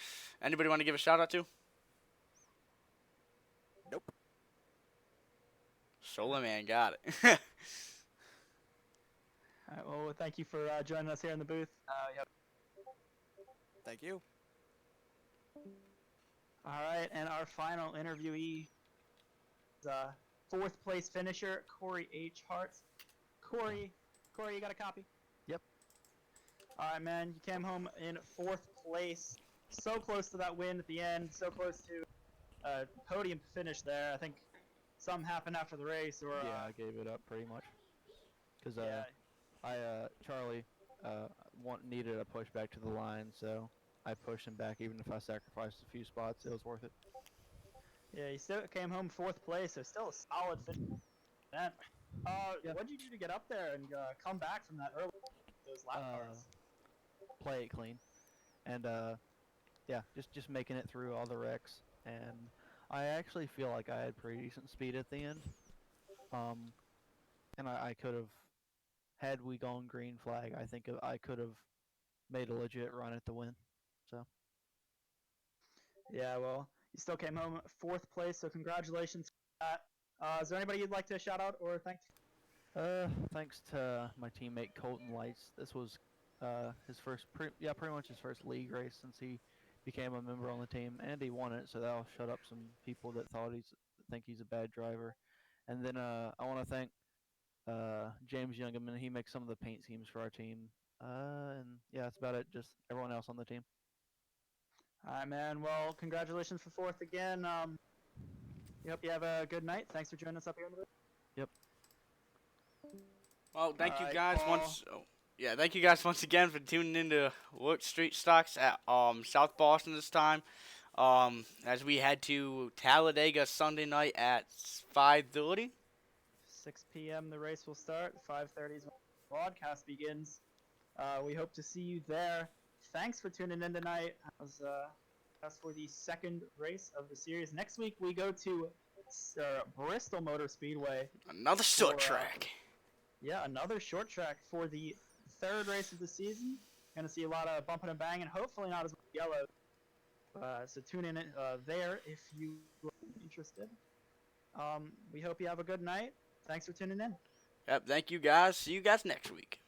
anybody want to give a shout out to? Nope. Solar Man got it. All right, well, thank you for joining us here in the booth. Yep. Thank you. All right, and our final interviewee is fourth place finisher, Corey H. Hart. Corey, you got a copy? Yep. All right, man, you came home in fourth place. So close to that win at the end, so close to podium finish there. I think something happened after the race, or yeah, I gave it up pretty much. Because Charlie needed a push back to the line, so I pushed him back. Even if I sacrificed a few spots, it was worth it. Yeah, he still came home fourth place, so still a solid finish. What did you do to get up there and come back from that early? Those lap cars. Play it clean, and yeah, just making it through all the wrecks. And I actually feel like I had pretty decent speed at the end. And I could have, had we gone green flag, I think I could have made a legit run at the win. So. Yeah, well, you still came home 4th place, so congratulations for that. Is there anybody you'd like to shout out or thank? Thanks to my teammate Colton Lights. This was his first, pretty much his first league race since he became a member on the team, and he won it. So that'll shut up some people that think he's a bad driver. And then I want to thank James Youngerman. He makes some of the paint schemes for our team. And yeah, that's about it. Just everyone else on the team. All right, man. Well, congratulations for 4th again. We hope you have a good night. Thanks for joining us up here in the room. Yep. Well, thank you guys thank you guys once again for tuning in to WORC Street Stocks at South Boston this time. As we head to Talladega Sunday night at 5:30. 6 p.m. the race will start. 5:30 is when the broadcast begins. We hope to see you there. Thanks for tuning in tonight. That's for the 2nd race of the series. Next week we go to Bristol Motor Speedway. Another short track. Yeah, another short track for the 3rd race of the season. Going to see a lot of bumping and banging, hopefully not as much yellow. So tune in there if you are interested. We hope you have a good night. Thanks for tuning in. Yep, thank you guys. See you guys next week.